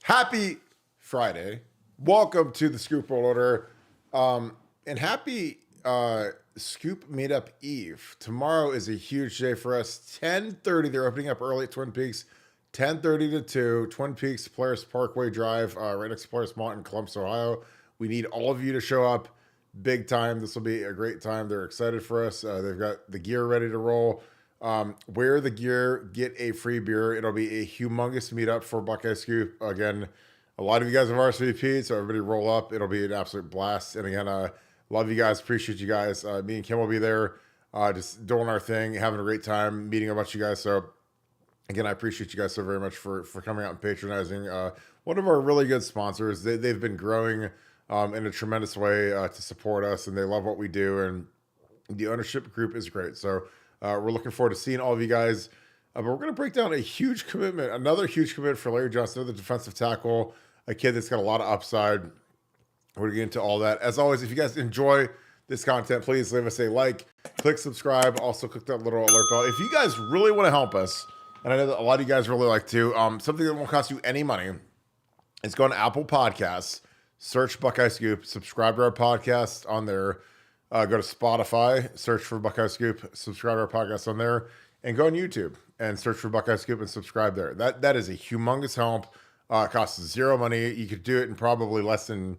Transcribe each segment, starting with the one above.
Happy Friday. Welcome to the Scoop World Order. And happy Scoop Meetup Eve. Tomorrow is a huge day for us. 10:30, they're opening up early at Twin Peaks. 10:30 to 2, Twin Peaks, Polaris Parkway Drive, right next to Polaris Mont in Columbus, Ohio. We need all of you to show up big time. This will be a great time. They're excited for us. They've got the gear ready to roll. Wear the gear, get a free beer. It'll be a humongous meetup for Buckeye Scoop. Again, a lot of you guys have RSVP'd, so everybody roll up. It'll be an absolute blast. And again, love you guys. Appreciate you guys. Me and Kim will be there, just doing our thing, having a great time, meeting a bunch of you guys. So again, I appreciate you guys so very much for coming out and patronizing one of our really good sponsors. They've been growing in a tremendous way to support us, and they love what we do. And the ownership group is great. So we're looking forward to seeing all of you guys. But we're going to break down a huge commitment, another huge commitment for Larry Johnson, the defensive tackle, a kid that's got a lot of upside. We're going to get into all that. As always, if you guys enjoy this content, please leave us a like, click subscribe, also click that little alert bell. If you guys really want to help us, and I know that a lot of you guys really like to, something that won't cost you any money is go to Apple Podcasts, search Buckeye Scoop, subscribe to our podcast on there. Go to Spotify, search for Buckeye Scoop, subscribe to our podcast on there, and go on YouTube and search for Buckeye Scoop and subscribe there. That is a humongous help. It costs zero money. You could do it in probably less than,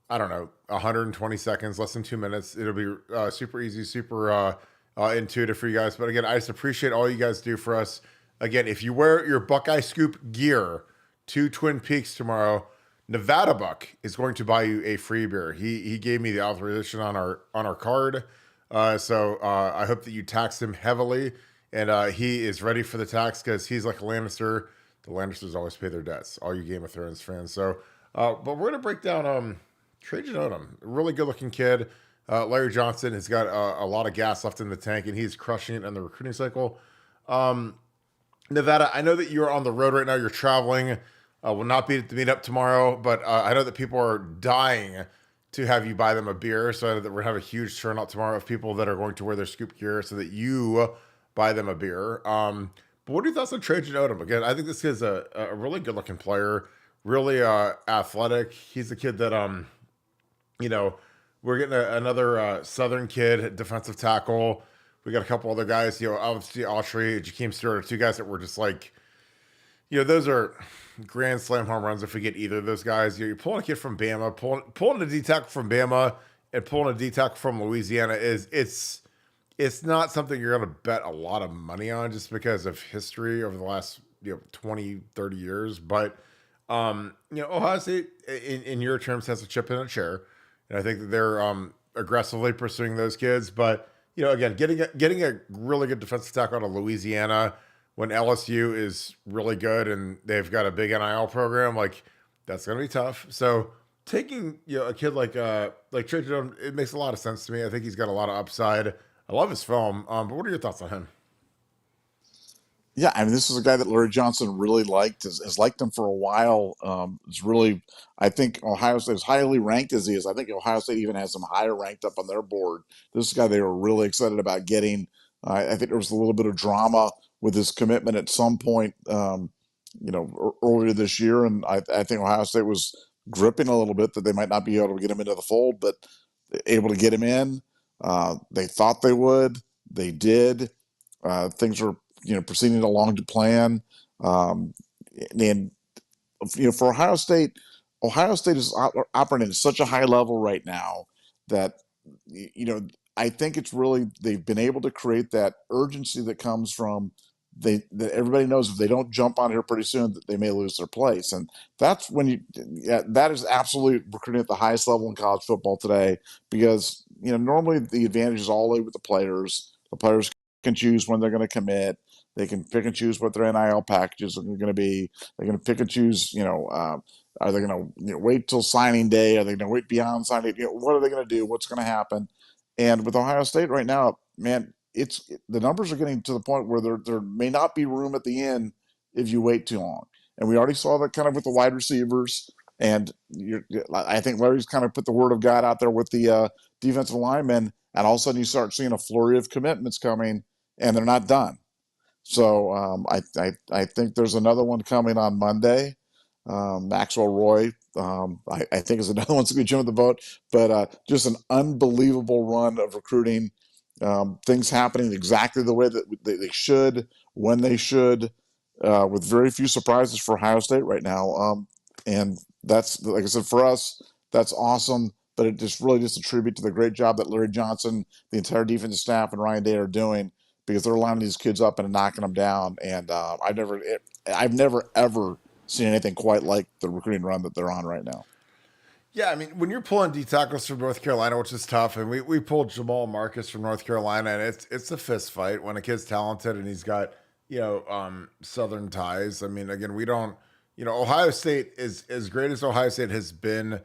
120 seconds, less than 2 minutes. It'll be super easy, super intuitive for you guys. But again, I just appreciate all you guys do for us. Again, if you wear your Buckeye Scoop gear to Twin Peaks tomorrow, Nevadabuck is going to buy you a free beer. He gave me the authorization on our card, so I hope that you tax him heavily, and he is ready for the tax because he's like a Lannister. The Lannisters always pay their debts. All you Game of Thrones fans. So, but we're gonna break down Trajan Odom, a really good looking kid. Larry Johnson has got a lot of gas left in the tank, and he's crushing it in the recruiting cycle. Nevada, I know that you're on the road right now. You're traveling. Will not be at the meetup tomorrow, but I know that people are dying to have you buy them a beer. So I know that we're going to have a huge turnout tomorrow of people that are going to wear their Scoop gear so that you buy them a beer. But what are your thoughts on Trajan Odom? Again, I think this is a really good looking player, really athletic. He's a kid that, we're getting another Southern kid, defensive tackle. We got a couple other guys, obviously Autry, Jakeem Stewart are two guys that were just like, those are grand slam home runs if we get either of those guys. You're pulling a kid from Bama, pulling a D tackle from Bama, and pulling a D tackle from Louisiana it's not something you're going to bet a lot of money on just because of history over the last 20, 30 years. But Ohio State, in your terms, has a chip in a chair, and I think that they're aggressively pursuing those kids. But again, getting a really good defensive tackle out of Louisiana when LSU is really good and they've got a big NIL program, like that's going to be tough. So taking a kid like Trajan, it makes a lot of sense to me. I think he's got a lot of upside. I love his film. But what are your thoughts on him? Yeah, I mean, this is a guy that Larry Johnson really liked, has liked him for a while. It's really, I think Ohio State, as highly ranked as he is, I think Ohio State even has him higher ranked up on their board. This is a guy they were really excited about getting. I think there was a little bit of drama with his commitment at some point, earlier this year, and I think Ohio State was gripping a little bit that they might not be able to get him into the fold, but able to get him in. They thought they would. They did. Things are proceeding along to plan. And for Ohio State is operating at such a high level right now that I think it's really they've been able to create that urgency that comes from that everybody knows if they don't jump on here pretty soon that they may lose their place, and that's when that is absolute recruiting at the highest level in college football today, because normally the advantage is all with the players. The players can choose when they're going to commit. They can pick and choose what their NIL packages are going to be. They're going to pick and choose. Are they going to wait till signing day? Are they going to wait beyond signing? What are they going to do? What's going to happen? And with Ohio State right now, man, the numbers are getting to the point where there may not be room at the end if you wait too long. And we already saw that kind of with the wide receivers. And I think Larry's kind of put the word of God out there with the defensive linemen, and all of a sudden you start seeing a flurry of commitments coming, and they're not done. So I think there's another one coming on Monday. Maxwell Roy, I think is another one to be Jim of the vote, but just an unbelievable run of recruiting. Things happening exactly the way that they should, when they should, with very few surprises for Ohio State right now. And that's, like I said, for us, that's awesome. But it just really just a tribute to the great job that Larry Johnson, the entire defensive staff, and Ryan Day are doing, because they're lining these kids up and knocking them down. And I've never ever seen anything quite like the recruiting run that they're on right now. Yeah, I mean, when you're pulling D tackles from North Carolina, which is tough, and we pulled Jamal Marcus from North Carolina, and it's a fist fight when a kid's talented and he's got Southern ties. I mean, again, we don't, Ohio State is as great as Ohio State has been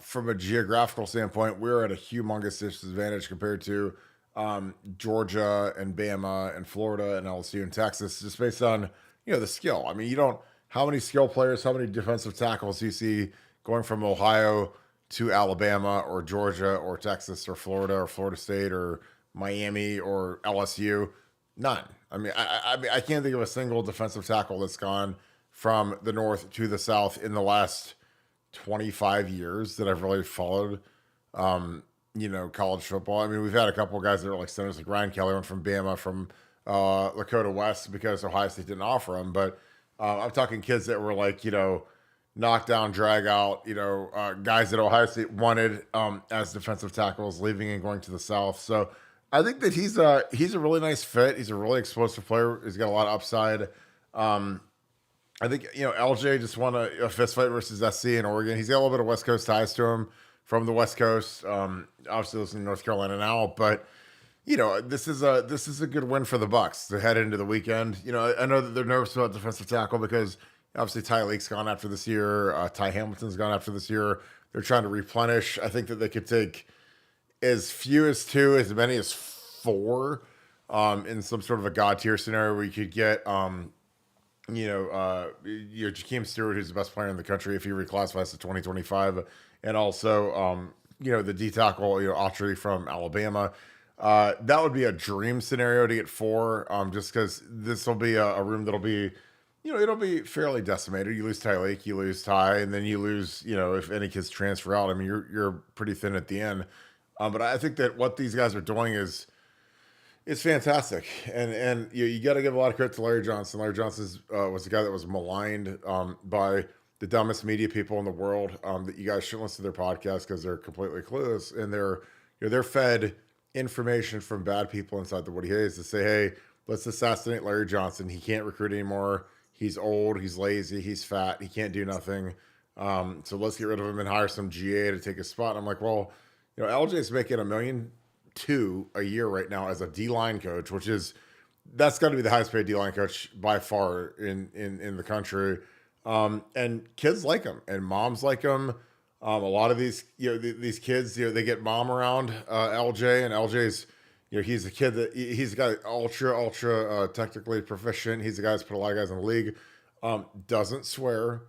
from a geographical standpoint. We're at a humongous disadvantage compared to Georgia and Bama and Florida and LSU and Texas, just based on the skill. I mean, you don't how many skill players, how many defensive tackles do you see going from Ohio to Alabama or Georgia or Texas or Florida State or Miami or LSU? None. I mean, I can't think of a single defensive tackle that's gone from the north to the south in the last 25 years that I've really followed, college football. I mean, we've had a couple of guys that are like centers, like Ryan Kelly went from Bama, from Lakota West, because Ohio State didn't offer him. But I'm talking kids that were like, knockdown, drag out, guys that Ohio State wanted as defensive tackles, leaving and going to the South. So I think that he's a really nice fit. He's a really explosive player. He's got a lot of upside. I think, LJ just won a fist fight versus SC in Oregon. He's got a little bit of West Coast ties to him from the West Coast. Obviously lives in North Carolina now, but this is a good win for the Bucks to head into the weekend. I know that they're nervous about defensive tackle because obviously Ty Lake's gone after this year. Ty Hamilton's gone after this year. They're trying to replenish. I think that they could take as few as two, as many as four, in some sort of a god tier scenario where you could get, Jakeem Stewart, who's the best player in the country if he reclassifies to 2025, and also, the D tackle, Autry from Alabama. That would be a dream scenario to get four, just because this will be a room that'll be, it'll be fairly decimated. You lose Ty Lake, you lose Ty, and then you lose, if any kids transfer out. I mean, you're pretty thin at the end. But I think that what these guys are doing is fantastic, and you got to give a lot of credit to Larry Johnson. Larry Johnson was the guy that was maligned by the dumbest media people in the world. That you guys shouldn't listen to their podcast because they're completely clueless, and they're fed information from bad people inside the Woody Hayes to say, hey, let's assassinate Larry Johnson. He can't recruit anymore. He's old. He's lazy. He's fat. He can't do nothing. So let's get rid of him and hire some GA to take his spot. And I'm like, well, LJ's making $1.2 million a year right now as a D-line coach, that's got to be the highest paid D-line coach by far in the country. And kids like him, and moms like him. A lot of these, these kids, they get mom around LJ, and LJ's, he's a kid that he's a guy ultra technically proficient. He's a guy that's put a lot of guys in the league. Doesn't swear.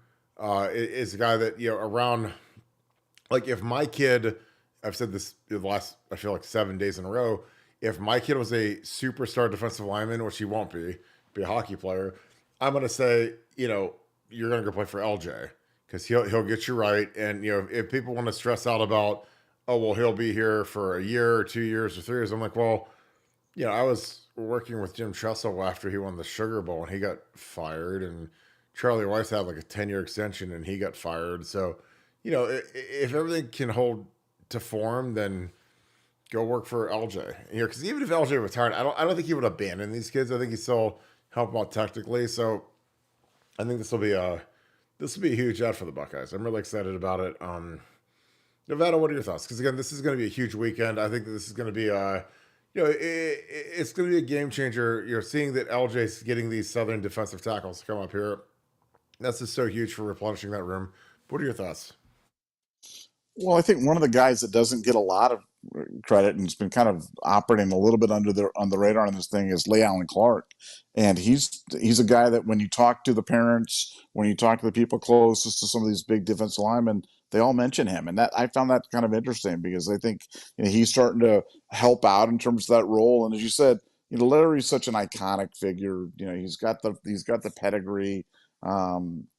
Is a guy that around, like, if my kid, I've said this the last, I feel like 7 days in a row. If my kid was a superstar defensive lineman, which he won't be a hockey player, I'm gonna say, you're gonna go play for LJ. Because he'll get you right. And, if people want to stress out about, oh, well, he'll be here for a year or 2 years or 3 years, I'm like, well, I was working with Jim Tressel after he won the Sugar Bowl and he got fired. And Charlie Weiss had like a 10-year extension and he got fired. So, if everything can hold to form, then go work for LJ. Because even if LJ retired, I don't think he would abandon these kids. I think he'd still help them out technically. So I think this will be a huge ad for the Buckeyes. I'm really excited about it. Nevada, what are your thoughts? Because again, this is going to be a huge weekend. I think that this is going to be it's going to be a game changer. You're seeing that LJ's getting these Southern defensive tackles to come up here. That's just so huge for replenishing that room. What are your thoughts? Well, I think one of the guys that doesn't get a lot of credit and has been kind of operating a little bit on the radar on this thing is Leigh Allen Clark, and he's a guy that when you talk to the parents, when you talk to the people closest to some of these big defensive linemen, they all mention him, and that I found that kind of interesting because I think he's starting to help out in terms of that role. And as you said, Larry's such an iconic figure. He's got the pedigree.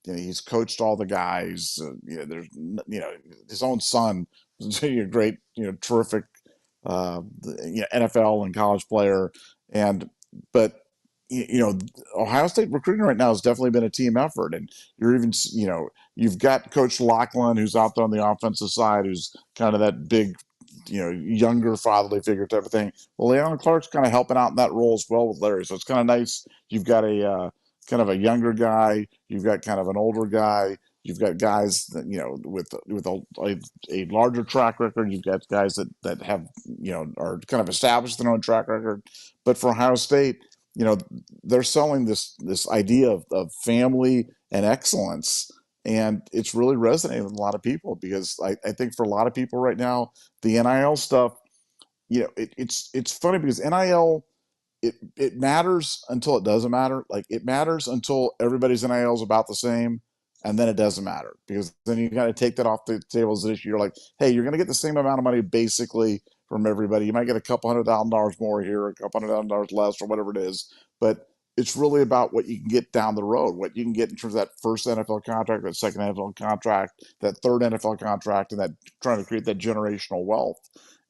He's coached all the guys. There's his own son, a great, terrific, NFL and college player, and but Ohio State recruiting right now has definitely been a team effort, and you're even you've got Coach Lachlan who's out there on the offensive side, who's kind of that big, younger fatherly figure type of thing. Well, Leon Clark's kind of helping out in that role as well with Larry, so it's kind of nice. You've got a kind of a younger guy, you've got kind of an older guy, you've got guys that with a larger track record, you've got guys that have are kind of established their own track record. But for Ohio State, they're selling this idea of family and excellence, and it's really resonating with a lot of people, because I think for a lot of people right now, the NIL stuff, it's funny because NIL, it matters until it doesn't matter. Like, it matters until everybody's NIL is about the same, and then it doesn't matter, because then you got to take that off the table as an issue. You're like, hey, you're going to get the same amount of money basically from everybody. You might get a couple $100,000 more here, a couple $100,000 less, or whatever it is, but it's really about what you can get down the road, what you can get in terms of that first NFL contract, that second NFL contract, that third NFL contract, and that trying to create that generational wealth.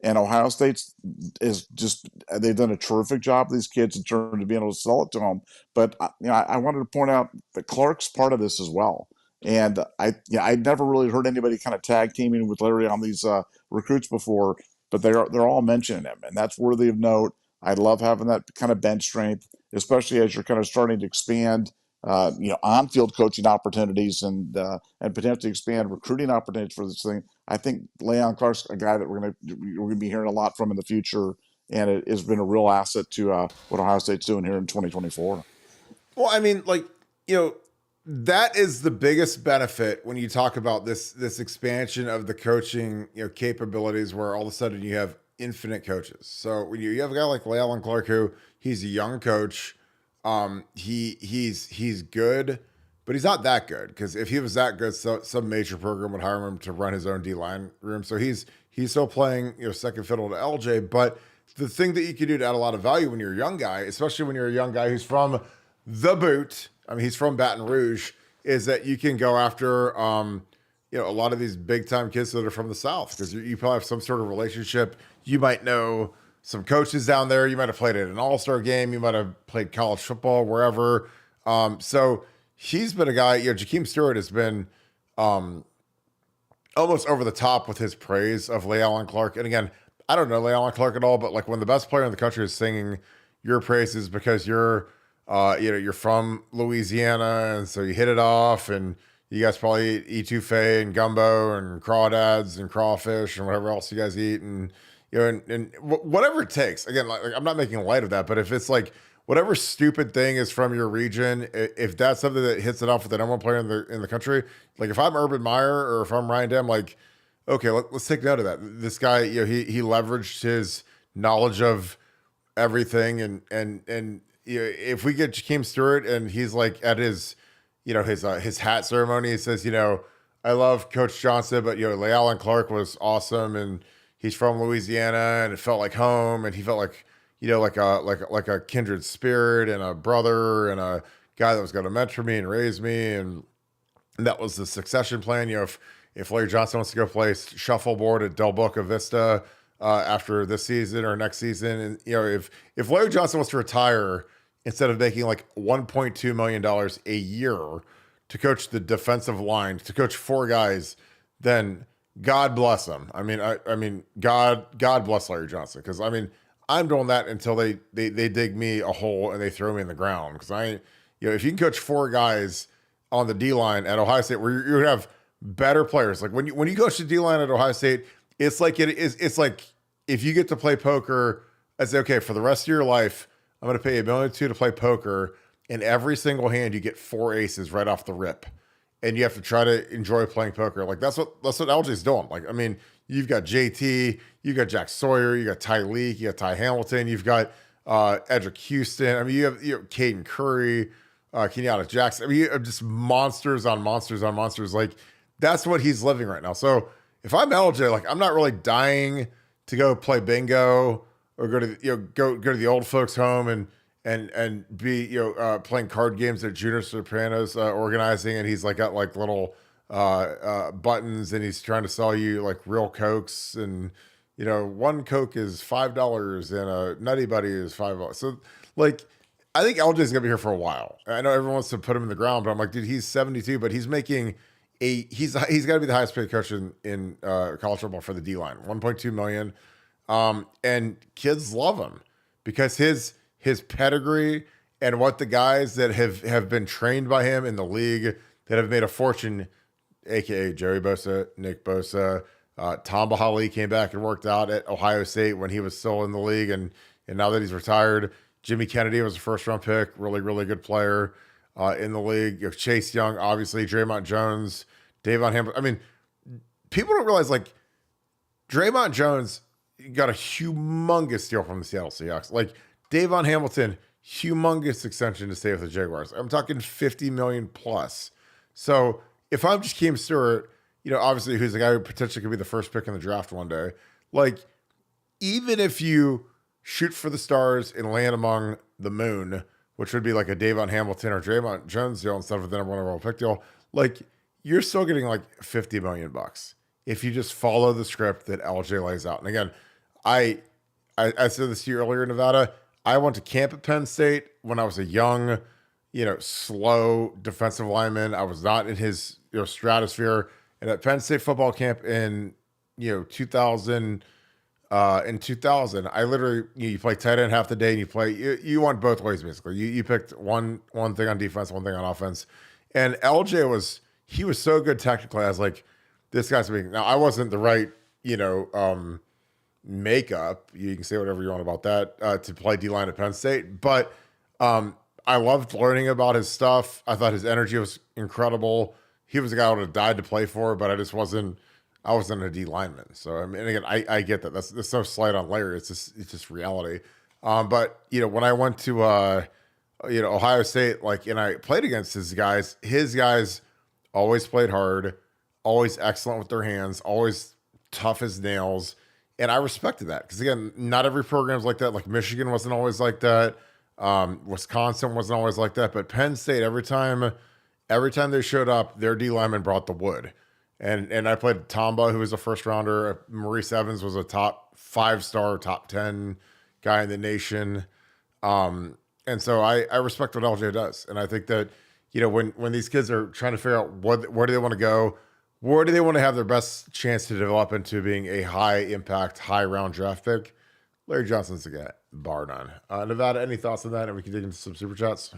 And Ohio State's is just, they've done a terrific job with these kids in terms of being able to sell it to them. But I wanted to point out that Clark's part of this as well. And I never really heard anybody kind of tag teaming with Larry on these recruits before, but they're all mentioning him, and that's worthy of note. I love having that kind of bench strength, especially as you're kind of starting to expand, on-field coaching opportunities and potentially expand recruiting opportunities for this thing. I think Leon Clark's a guy that we're gonna be hearing a lot from in the future, and it has been a real asset to what Ohio State's doing here in 2024. Well, I mean, that is the biggest benefit when you talk about this expansion of the coaching capabilities, where all of a sudden you have infinite coaches. So when you have a guy like Leon Clark, who he's a young coach, he's good, but he's not that good, because if he was that good, some major program would hire him to run his own D-line room. So he's still playing second fiddle to LJ. But the thing that you can do to add a lot of value when you're a young guy, especially when you're a young guy who's from the boot, I mean, he's from Baton Rouge, is that you can go after a lot of these big time kids that are from the South, because you probably have some sort of relationship. You might know some coaches down there. You might have played at an all-star game. You might have played college football, wherever. So he's been a guy, Jakeem Stewart has been almost over the top with his praise of Leon Clark. And again, I don't know Leon Clark at all, but like, when the best player in the country is singing your praises because you're from Louisiana, and so you hit it off, and you guys probably eat etouffee and gumbo and crawdads and crawfish and whatever else you guys eat, and and whatever it takes. Again, like, I'm not making light of that, but if it's like whatever stupid thing is from your region, if that's something that hits it off with the number one player in the country, like if I'm Urban Meyer or if I'm Ryan Dem, like, okay, let's take note of that. This guy, he leveraged his knowledge of everything, and if we get Jakeem Stewart and he's like at his his hat ceremony, he says, I love Coach Johnson, but Leon Clark was awesome, and he's from Louisiana, and it felt like home, and he felt like like a kindred spirit and a brother and a guy that was going to mentor me and raise me, and that was the succession plan. If Larry Johnson wants to go play shuffleboard at Del Boca Vista after this season or next season, and if Larry Johnson wants to retire instead of making like $1.2 million a year to coach the defensive line, to coach four guys, then God bless him. I mean, God bless Larry Johnson. Because I'm doing that until they dig me a hole and they throw me in the ground. Because if you can coach four guys on the D line at Ohio State, where you're gonna have better players, like when you coach the D line at Ohio State, it's like if you get to play poker, I say, okay, for the rest of your life, I'm going to pay $1.2 million to play poker, and every single hand you get 4 aces right off the rip, and you have to try to enjoy playing poker. Like that's what LJ's doing. Like, you've got JT, you've got Jack Sawyer, you got Ty Leak, you got Ty Hamilton, you've got Edric Houston. You have Caden Curry, Kenyatta Jackson. You have just monsters on monsters on monsters. Like, that's what he's living right now. So if I'm LJ, like, I'm not really dying to go play bingo or go to go to the old folks home and and be playing card games that Junior Soprano's organizing, and he's like got like little buttons, and he's trying to sell you like real cokes, and one coke is $5 and a Nutty Buddy is $5. So like I think LJ's gonna be here for a while. I know everyone wants to put him in the ground, but I'm like, dude, he's 72, but he's making he's got to be the highest paid coach in college football for the D line, 1.2 million. And kids love him because his pedigree and what the guys that have been trained by him in the league that have made a fortune, aka Joey Bosa, Nick Bosa, Tom Bahali came back and worked out at Ohio State when he was still in the league, and now that he's retired, Jimmy Kennedy was a first round pick, really really good player in the league. Chase Young, obviously, Draymond Jones, Davon Hamilton. I mean, people don't realize like Draymond Jones got a humongous deal from the Seattle Seahawks. Like Davon Hamilton, humongous extension to stay with the Jaguars. I'm talking 50 million plus. So if I'm just Keem Stewart, obviously who's the guy who potentially could be the first pick in the draft one day, like even if you shoot for the stars and land among the moon, which would be like a Davon Hamilton or Draymond Jones deal instead of the number one overall pick deal, like you're still getting like 50 million bucks if you just follow the script that LJ lays out. And again, I said this to you earlier in Nevada. I went to camp at Penn State when I was a young, slow defensive lineman. I was not in his stratosphere. And at Penn State football camp in 2000, I literally you play tight end half the day, and you went both ways basically. You picked one thing on defense, one thing on offense. And LJ was so good technically. I was like, this guy's being now. I wasn't the right makeup. You can say whatever you want about that to play D line at Penn State, but I loved learning about his stuff. I thought his energy was incredible. He was a guy I would have died to play for, but I wasn't a D lineman. So I mean, again, I get that. That's no slight on Larry. It's just reality. But when I went to Ohio State, like, and I played against his guys always played hard, always excellent with their hands, always tough as nails. And I respected that because, again, not every program's like that. Like Michigan wasn't always like that. Wisconsin wasn't always like that. But Penn State, every time they showed up, their D lineman brought the wood. And I played Tamba, who was a first rounder. Maurice Evans was a top 5-star, top 10 guy in the nation. And so I respect what LJ does. And I think that, when these kids are trying to figure out where do they want to go, where do they want to have their best chance to develop into being a high impact, high round draft pick, Larry Johnson's the guy, bar none. Nevada, any thoughts on that? And we can dig into some super chats.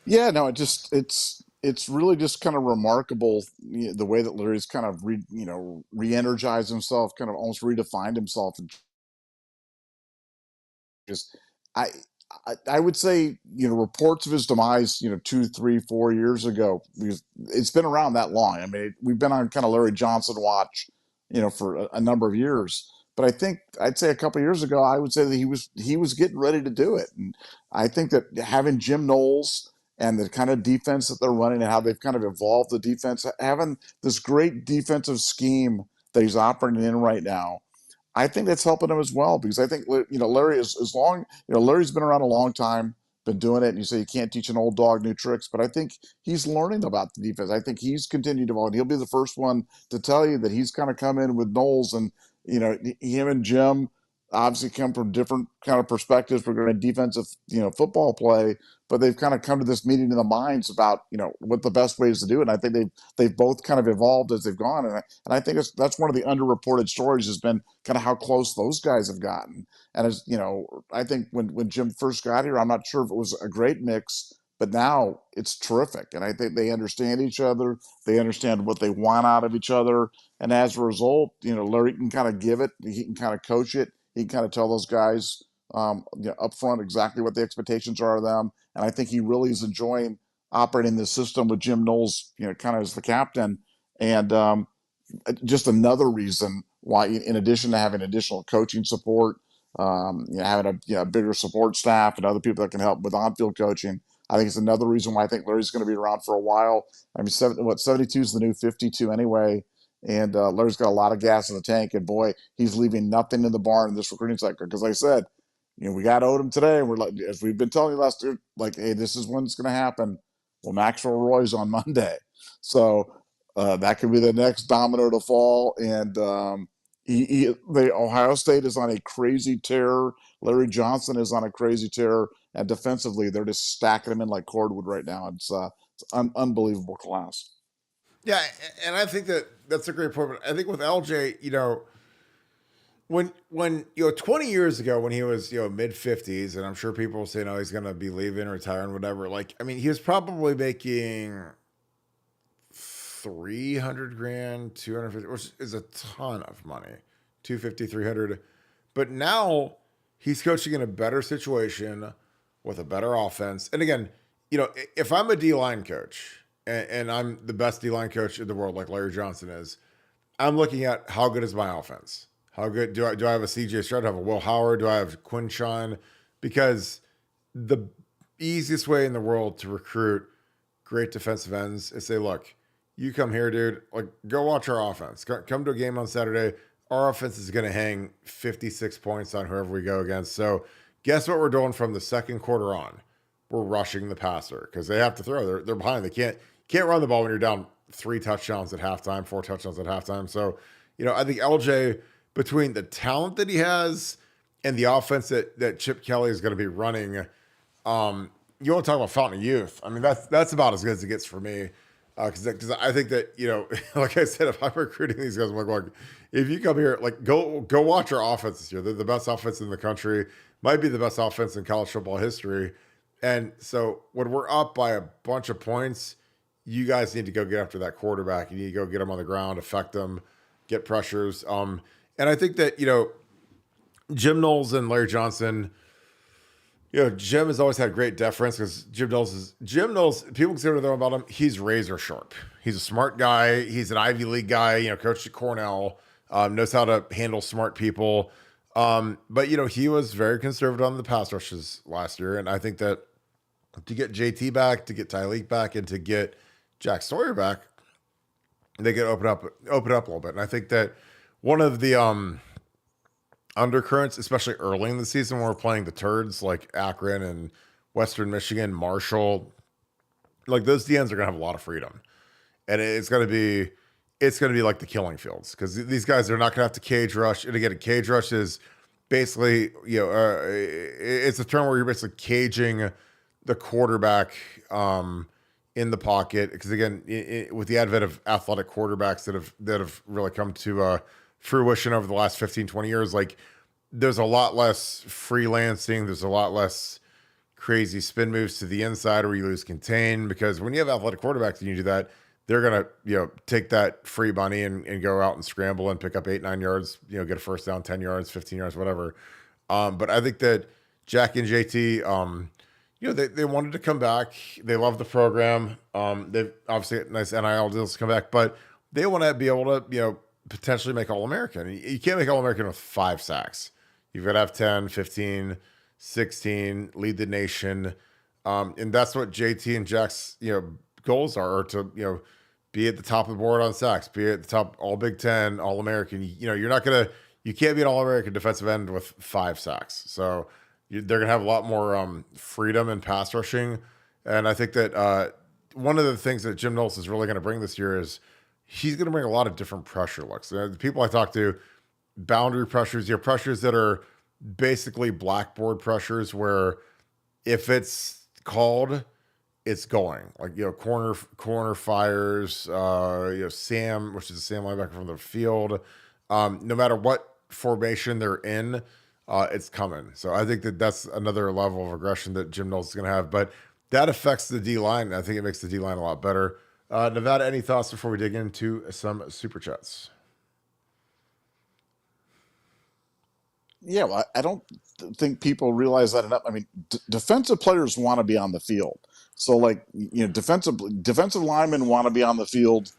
Yeah, no, it's really just kind of remarkable the way that Larry's kind of re-energized himself, kind of almost redefined himself, and just I I would say, reports of his demise, 2, 3, 4 years ago, because it's been around that long. I mean, we've been on kind of Larry Johnson watch, for a number of years. But I think I'd say a couple of years ago, I would say that he was getting ready to do it. And I think that having Jim Knowles and the kind of defense that they're running and how they've kind of evolved the defense, having this great defensive scheme that he's operating in right now, I think that's helping him as well, because I think Larry is as long Larry's been around a long time, been doing it, and you say you can't teach an old dog new tricks, but I think he's learning about the defense. I think he's continued to evolve, and he'll be the first one to tell you that he's kind of come in with Knowles, and him and Jim obviously come from different kind of perspectives regarding defensive football play, but they've kind of come to this meeting in the minds about what the best ways to do it. And I think they've both kind of evolved as they've gone, and I think that's one of the underreported stories has been kind of how close those guys have gotten. And as I think when Jim first got here, I'm not sure if it was a great mix, but now it's terrific. And I think they understand each other. They understand what they want out of each other. And as a result, Larry can kind of give it. He can kind of coach it. He can kind of tell those guys up front exactly what the expectations are of them. And I think he really is enjoying operating the system with Jim Knowles, kind of as the captain. And just another reason why, in addition to having additional coaching support, having a bigger support staff and other people that can help with on-field coaching, I think it's another reason why I think Larry's going to be around for a while. I mean, 72 is the new 52 anyway. And Larry's got a lot of gas in the tank, and boy, he's leaving nothing in the barn in this recruiting cycle. Because like I said, We got Odom today. We're like, as we've been telling you last year, like, hey, this is when it's going to happen. Well, Maxwell Roy's on Monday, so that could be the next domino to fall. And Ohio State is on a crazy tear. Larry Johnson is on a crazy tear, and defensively, they're just stacking them in like cordwood right now. It's unbelievable class. Yeah, and I think that's a great point. But I think with LJ, when 20 years ago when he was mid 50s, and I'm sure people will say no, he's gonna be leaving, retiring, whatever. Like, I mean, he was probably making 300 grand, 250, which is a ton of money, 250, 300. But now he's coaching in a better situation with a better offense. And again, if I'm a D line coach and I'm the best D line coach in the world, like Larry Johnson is, I'm looking at how good is my offense? How good do I have a CJ Stroud? Do I have a Will Howard? Do I have Quinshawn? Because the easiest way in the world to recruit great defensive ends is say, look, you come here, dude. Like, go watch our offense. Come to a game on Saturday. Our offense is going to hang 56 points on whoever we go against. So guess what we're doing from the second quarter on? We're rushing the passer because they have to throw. They're behind. They can't run the ball when you're down 3 touchdowns at halftime, 4 touchdowns at halftime. So, I think LJ, between the talent that he has and the offense that Chip Kelly is going to be running, you want to talk about fountain of youth. I mean, that's about as good as it gets for me. Because I think that, like I said, if I'm recruiting these guys, I'm like, look, if you come here, like, go watch our offense this year. They're the best offense in the country, might be the best offense in college football history. And so when we're up by a bunch of points, you guys need to go get after that quarterback. You need to go get them on the ground, affect them, get pressures. And I think that, Jim Knowles and Larry Johnson, Jim has always had great deference because Jim Knowles, people consider them about him, he's razor sharp. He's a smart guy. He's an Ivy League guy, coached at Cornell, knows how to handle smart people. But, he was very conservative on the pass rushes last year. And I think that to get JT back, to get Tyleek back, and to get Jack Sawyer back, they could open up a little bit. And I think that one of the undercurrents, especially early in the season when we're playing the turds like Akron and Western Michigan, Marshall, like those DNs are going to have a lot of freedom. And it's going to be like the killing fields because these guys are not going to have to cage rush. And again, a cage rush is basically, it's a term where you're basically caging the quarterback in the pocket. Because again, with the advent of athletic quarterbacks that have really come to fruition over the last 15, 20 years, like there's a lot less freelancing. There's a lot less crazy spin moves to the inside where you lose contain, because when you have athletic quarterbacks and you do that, they're going to, take that free money and go out and scramble and pick up 8, 9 yards, get a first down, 10 yards, 15 yards, whatever. But I think that Jack and JT, they wanted to come back. They love the program. They've obviously got nice NIL deals to come back, but they want to be able to, potentially make All-American. You can't make All-American with 5 sacks. You've got to have 10, 15, 16, lead the nation. And that's what JT and Jack's, goals are to, be at the top of the board on sacks, be at the top, all Big Ten, All-American. You can't be an All-American defensive end with 5 sacks. So they're going to have a lot more freedom in pass rushing. And I think that one of the things that Jim Knowles is really going to bring this year is he's going to bring a lot of different pressure looks. The people I talk to, boundary pressures, pressures that are basically blackboard pressures where if it's called, it's going. Like, corner fires, Sam, which is a Sam linebacker from the field. No matter what formation they're in, it's coming. So I think that's another level of aggression that Jim Knowles is going to have. But that affects the D-line. I think it makes the D-line a lot better. Nevada, any thoughts before we dig into some super chats? Yeah, well, I don't think people realize that enough. I mean, defensive players want to be on the field. So, like, defensive linemen want to be on the field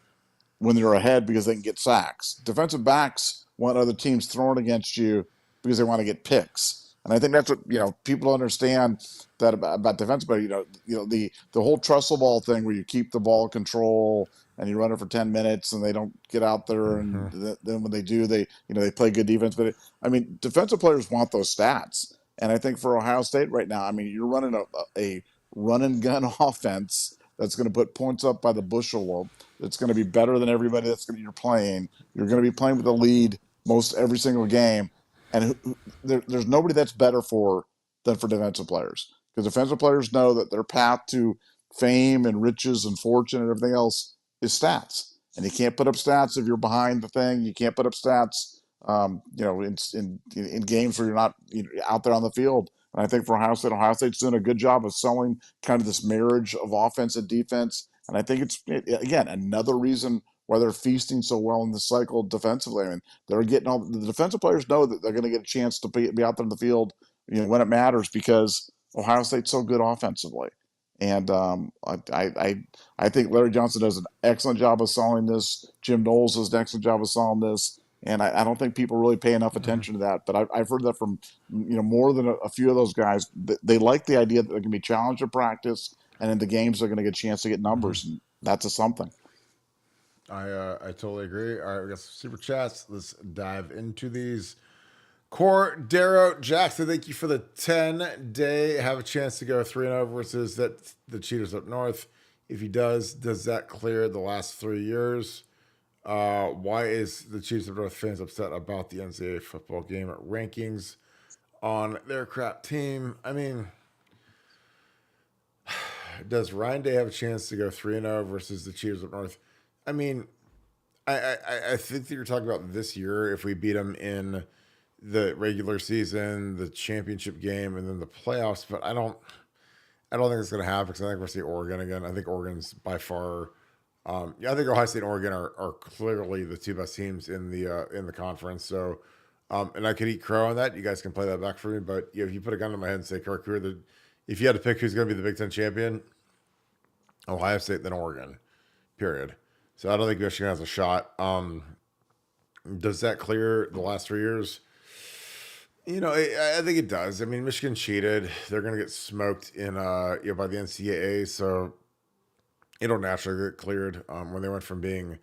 when they're ahead because they can get sacks. Defensive backs want other teams throwing against you because they want to get picks. And I think that's what people understand that about defense. But the whole trussel ball thing where you keep the ball control and you run it for 10 minutes and they don't get out there, and then when they do, they play good defense. But defensive players want those stats. And I think for Ohio State right now, I mean, you're running a run and gun offense that's going to put points up by the bushel. It's going to be better than everybody you're playing. You're going to be playing with a lead most every single game, and there's nobody that's better than for defensive players, because defensive players know that their path to fame and riches and fortune and everything else is stats, and you can't put up stats if you're behind the thing. You can't put up stats, in games where you're not out there on the field. And I think for Ohio State's doing a good job of selling kind of this marriage of offense and defense. And I think again, another reason why they're feasting so well in the cycle defensively. I mean, they're getting all the defensive players know that they're going to get a chance to be out there in the field, when it matters, because Ohio State's so good offensively. And I think Larry Johnson does an excellent job of selling this. Jim Knowles does an excellent job of selling this. And I don't think people really pay enough attention to that. But I've heard that from more than a few of those guys. They like the idea that they can be challenged in practice, and in the games they're going to get a chance to get numbers, and that's something. I totally agree. All right, we got some super chats. Let's dive into these. Cordero Jackson, thank you for the 10-day. Have a chance to go 3-0 versus the Cheaters up north. If he does that clear the last 3 years? Why is the Cheaters up north fans upset about the NCAA football game rankings on their crap team? I mean, does Ryan Day have a chance to go 3-0 versus the Cheaters up north? I mean, I think that you're talking about this year if we beat them in the regular season, the championship game, and then the playoffs. But I don't think it's going to happen, because I think we're see Oregon again. I think Oregon's by far. I think Ohio State and Oregon are clearly the two best teams in the conference. So, and I could eat crow on that. You guys can play that back for me. But if you put a gun to my head and say, Kirk, if you had to pick who's going to be the Big Ten champion, Ohio State, then Oregon, period. So I don't think Michigan has a shot. Does that clear the last 3 years? I think it does. I mean, Michigan cheated. They're going to get smoked by the NCAA. So it'll naturally get cleared when they went from being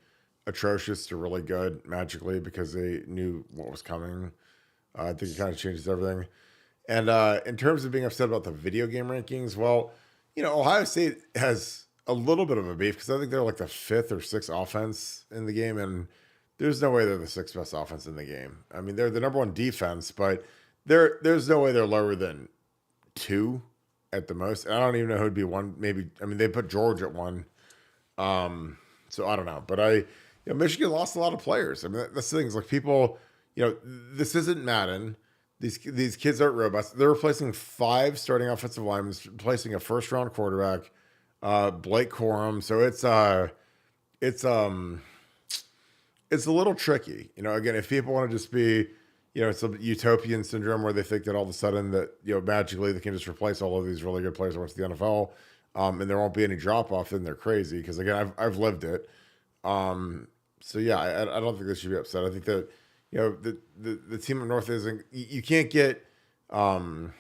atrocious to really good magically, because they knew what was coming. I think it kind of changes everything. And in terms of being upset about the video game rankings, well, Ohio State has a little bit of a beef, because I think they're like the 5th or 6th offense in the game, and there's no way they're the 6th best offense in the game. I mean, they're the number 1 defense, but there's no way they're lower than 2 at the most. And I don't even know who'd be 1. Maybe, I mean, they put George at 1. So I don't know, but Michigan lost a lot of players. I mean, that's the thing. Is like people, this isn't Madden. These kids aren't robots. They're replacing 5 starting offensive linemen, replacing a first-round quarterback, Blake Corum. So it's a little tricky. Again, if people want to just be, it's a utopian syndrome where they think that all of a sudden that, magically they can just replace all of these really good players that went to the NFL, and there won't be any drop off, then they're crazy. Because again, I've lived it. So yeah, I don't think they should be upset. I think that, the team up north isn't, you can't get, you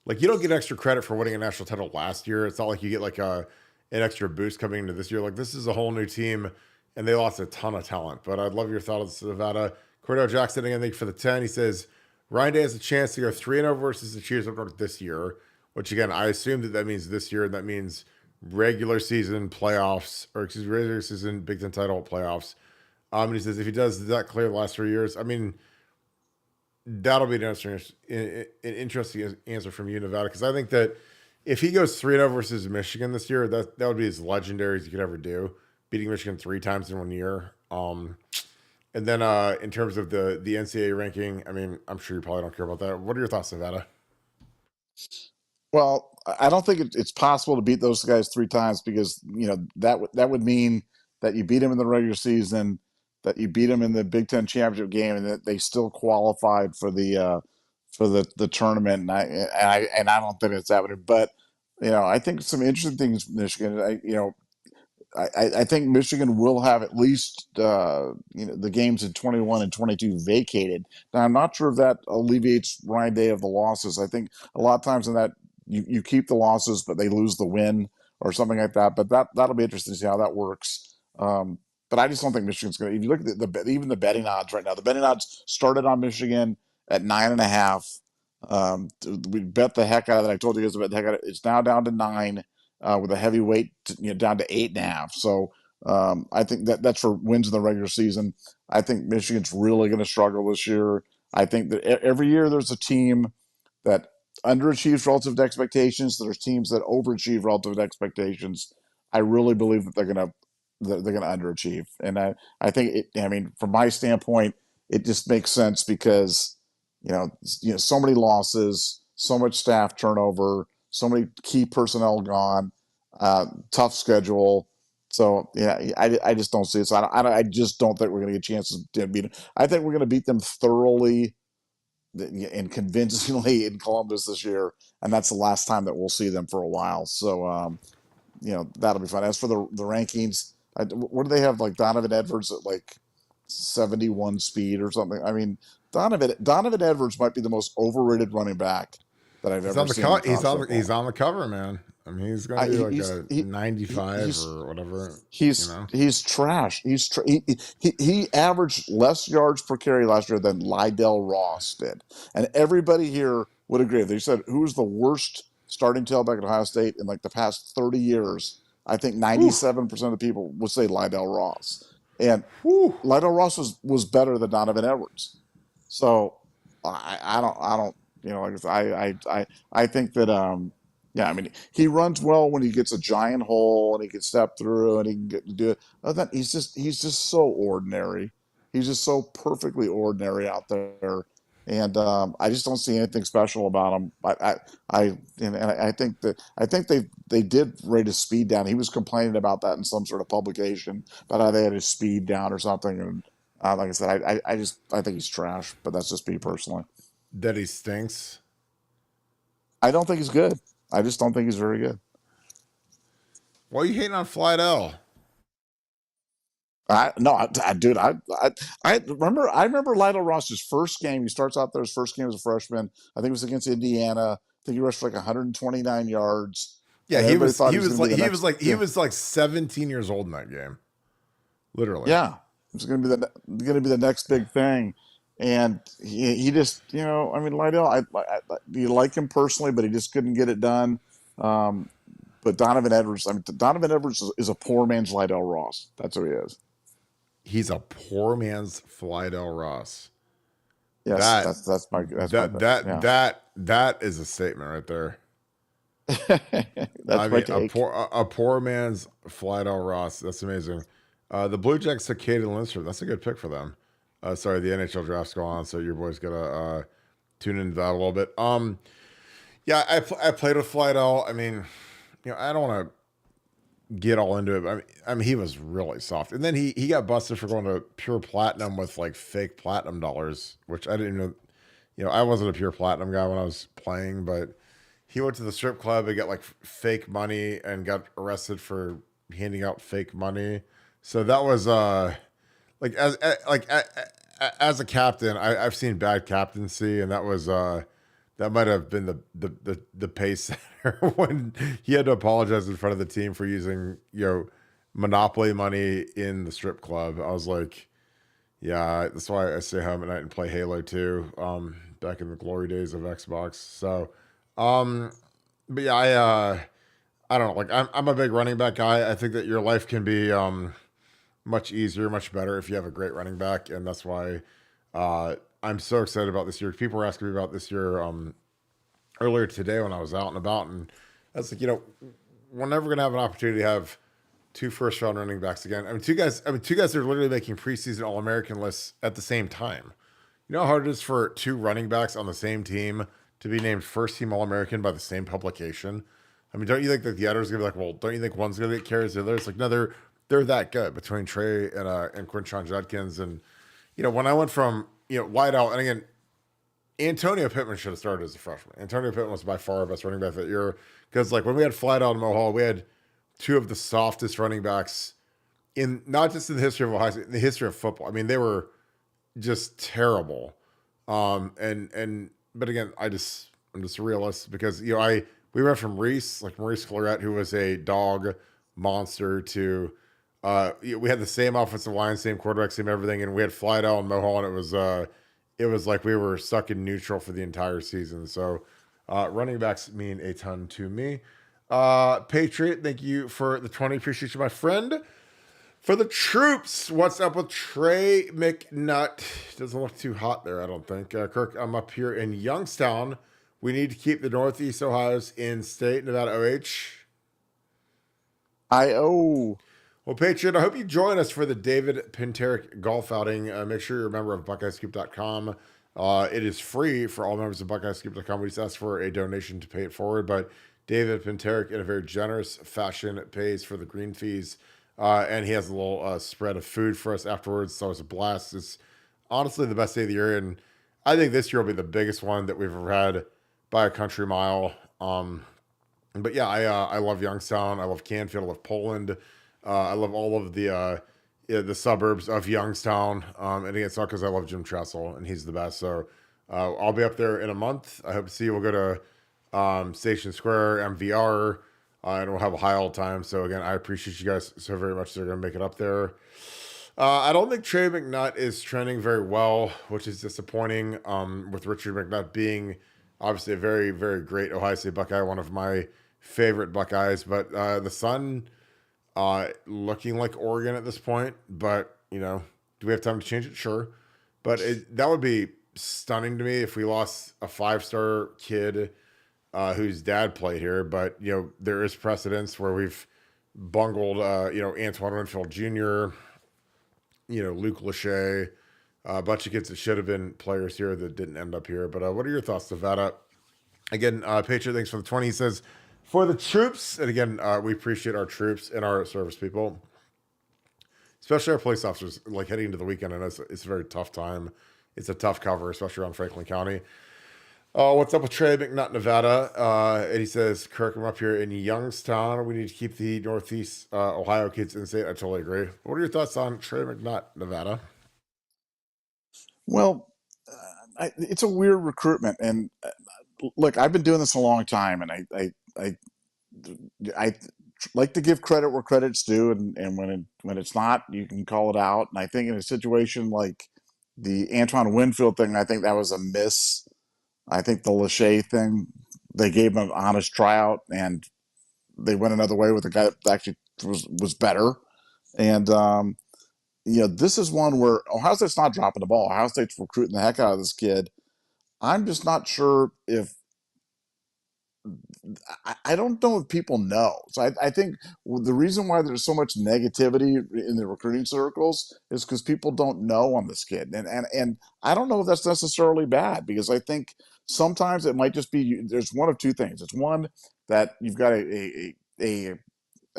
don't get extra credit for winning a national title last year. It's not like you get like an extra boost coming into this year. Like, this is a whole new team, and they lost a ton of talent. But I'd love your thoughts on Nevada. Cordell Jackson, again, thank you for the 10. He says, Ryan Day has a chance to go 3-0 versus the Cheaters up north this year, which again, I assume that means this year, and that means regular season playoffs, regular season Big Ten title playoffs. And he says, if he does that clear the last 3 years, I mean, that'll be an interesting answer from you, Nevada, because I think that if he goes 3-0 versus Michigan this year, that would be as legendary as you could ever do, beating Michigan 3 times in 1 year. And then in terms of the NCAA ranking, I mean, I'm sure you probably don't care about that. What are your thoughts, Nevada? Well, I don't think it's possible to beat those guys 3 times, because that would mean that you beat them in the regular season, that you beat them in the Big Ten championship game, and that they still qualified for the tournament. And I don't think it's happening. But I think some interesting things, Michigan. I think Michigan will have at least the games in 21 and 22 vacated. Now, I'm not sure if that alleviates Ryan Day of the losses. I think a lot of times in that you keep the losses, but they lose the win or something like that. But that'll be interesting to see how that works. But I just don't think Michigan's going to. If you look at even the betting odds right now, the betting odds started on Michigan at 9.5. We bet the heck out of it. I told you guys about the heck out of it. It's now down to 9, with a heavyweight, down to 8.5. So I think that's for wins in the regular season. I think Michigan's really going to struggle this year. I think that every year there's a team that underachieves relative to expectations. There's teams that overachieve relative to expectations. I really believe that they're gonna underachieve, and I think I mean, from my standpoint, it just makes sense because so many losses, so much staff turnover, so many key personnel gone, tough schedule. So yeah, I just don't see it. So I just don't think we're going to get chances to beat them. I think we're going to beat them thoroughly and convincingly in Columbus this year, and that's the last time that we'll see them for a while. So that'll be fun. As for the rankings, what do they have, like Donovan Edwards at like 71 speed or something? I mean, Donovan Edwards might be the most overrated running back that I've He's ever on the seen in he's college on football. he's on the cover, man. I mean, he's going to be like a He's 95 or whatever, he's trash. He averaged less yards per carry last year than Lydell Ross did, and everybody here would agree. They said who's the worst starting tailback at Ohio State in like the past 30 years. I think Whew, 97% of the people would say Lydell Ross, and whew. Lydell Ross was better than Donovan Edwards. So I don't like I I think that yeah, I mean, he runs well when he gets a giant hole and he can step through and he can do it. Other than he's just so ordinary. He's just so perfectly ordinary out there, and I just don't see anything special about him. I think they did rate his speed down. He was complaining about that in some sort of publication about how they had his speed down or something. And like I said, I think he's trash. But that's just me personally. That he stinks. I don't think he's good. I just don't think he's very good. Why are you hating on Flydell? I no, dude, I remember Lionel Ross's first game. He starts out there his first game as a freshman. I think it was against Indiana. I think he rushed for like 129 yards, Yeah, and he everybody was thought he he was was going to like be the he next. was like he Yeah, was like 17 years old in that game, literally. yeah, it was going to be the next big thing, and he just I mean Lydell, you like him personally, but he just couldn't get it done. Um, but Donovan Edwards, I mean Donovan Edwards is a poor man's Lydell Ross. That's who he is. He's a poor man's Flydell Ross. Yes, That that's my that that yeah. that is a statement right there. I That's my mean, a take. poor man's Flydell Ross. That's amazing. The Blue Jays took Caden Lindstrom. That's a good pick for them. Sorry, the NHL draft's going on, so your boys gotta tune into that a little bit. Yeah, I played with Flydell. I mean, I don't want to get all into it. But I mean, he was really soft, and then he got busted for going to pure platinum with like fake platinum dollars, which I didn't know. I wasn't a pure platinum guy when I was playing, but he went to the strip club and got like fake money and got arrested for handing out fake money. So that was like as a captain, I've seen bad captaincy, and that was that might have been the pace setter when he had to apologize in front of the team for using monopoly money in the strip club. I was like, yeah, that's why I stay home at night and play Halo 2. Back in the glory days of Xbox. So, but yeah, I don't know. Like I'm a big running back guy. I think that your life can be much easier, much better if you have a great running back, and that's why I'm so excited about this year. People were asking me about this year earlier today when I was out and about, and I was like, we're never gonna have an opportunity to have two first round running backs again. I mean, two guys that are literally making preseason All American lists at the same time. You know how hard it is for two running backs on the same team to be named first team All American by the same publication? I mean, don't you think that the editor's gonna be like, well, don't you think one's gonna get carries the other? It's like, no, they're that good between Trey and Quinshon Judkins. And when I went from wide out, and again, Antonio Pittman should have started as a freshman. Antonio Pittman was by far our best running back that year because like when we had Flat Out and Mohall, we had two of the softest running backs in not just in the history of Ohio State, in the history of football. I mean, they were just terrible. But again, I'm just a realist because we went from Maurice Claret, who was a dog monster, to we had the same offensive line, same quarterback, same everything, and we had Flydell and Mohall, and it was like we were stuck in neutral for the entire season. So running backs mean a ton to me. Patriot, thank you for the 20. Appreciate you, my friend. For the troops, what's up with Trey McNutt? Doesn't look too hot there, I don't think. Kirk, I'm up here in Youngstown. We need to keep the Northeast Ohio's in state, Nevada OH. IO. Well, Patriot, I hope you join us for the David Pinteric golf outing. Make sure you're a member of BuckeyeScoop.com. It is free for all members of BuckeyeScoop.com. We just ask for a donation to pay it forward, but David Pinteric, in a very generous fashion, pays for the green fees, and he has a little spread of food for us afterwards, so it's a blast. It's honestly the best day of the year, and I think this year will be the biggest one that we've ever had by a country mile. But yeah, I love Youngstown. I love Canfield. I love Poland. I love all of the suburbs of Youngstown. And again, it's not because I love Jim Tressel and he's the best. So I'll be up there in a month. I hope to see you. We'll go to Station Square, MVR, and we'll have a high all time. So again, I appreciate you guys so very much. They're going to make it up there. I don't think Trey McNutt is trending very well, which is disappointing. With Richard McNutt being obviously a very, very great Ohio State Buckeye, one of my favorite Buckeyes, but the Sun looking like Oregon at this point. But do we have time to change it? Sure, but that would be stunning to me if we lost a 5-star kid whose dad played here. But there is precedence where we've bungled Antoine Winfield Jr., Luke Lachey, a bunch of kids that should have been players here that didn't end up here. But what are your thoughts, Nevada? Again, Patriot, thanks for the 20. He says, for the troops, and again, we appreciate our troops and our service people, especially our police officers, like heading into the weekend. I know it's a very tough time. It's a tough cover, especially around Franklin County. What's up with Trey McNutt, Nevada? And he says, Kirk, I'm up here in Youngstown. We need to keep the Northeast Ohio kids in state. I totally agree. What are your thoughts on Trey McNutt, Nevada? Well, it's a weird recruitment, and look, I've been doing this a long time, and I like to give credit where credit's due, and when it's not, you can call it out. And I think in a situation like the Antoine Winfield thing, I think that was a miss. I think the Lachey thing, they gave him an honest tryout, and they went another way with a guy that actually was better. And this is one where Ohio State's not dropping the ball. Ohio State's recruiting the heck out of this kid. I'm just not sure if I don't know if people know. So I think the reason why there's so much negativity in the recruiting circles is because people don't know on this kid, and I don't know if that's necessarily bad, because I think sometimes it might just be there's one of two things. It's one that you've got a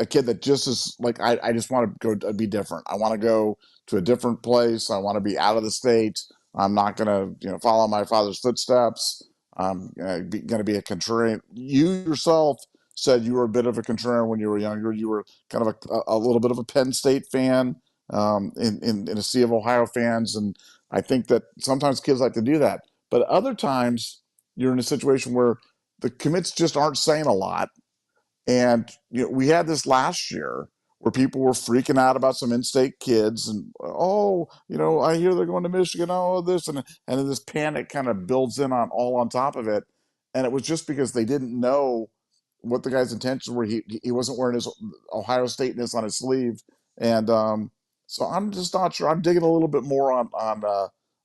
kid that just is like, I just want to go be different. I want to go to a different place. I want to be out of the state. I'm not going to follow my father's footsteps. I'm going to be a contrarian. You yourself said you were a bit of a contrarian when you were younger. You were kind of a little bit of a Penn State fan, in a sea of Ohio fans. And I think that sometimes kids like to do that. But other times you're in a situation where the commits just aren't saying a lot. And we had this last year where people were freaking out about some in-state kids, and I hear they're going to Michigan, this, and then this panic kind of builds in on top of it, and it was just because they didn't know what the guy's intentions were. He wasn't wearing his Ohio Stateness on his sleeve, and so I'm just not sure. I'm digging a little bit more on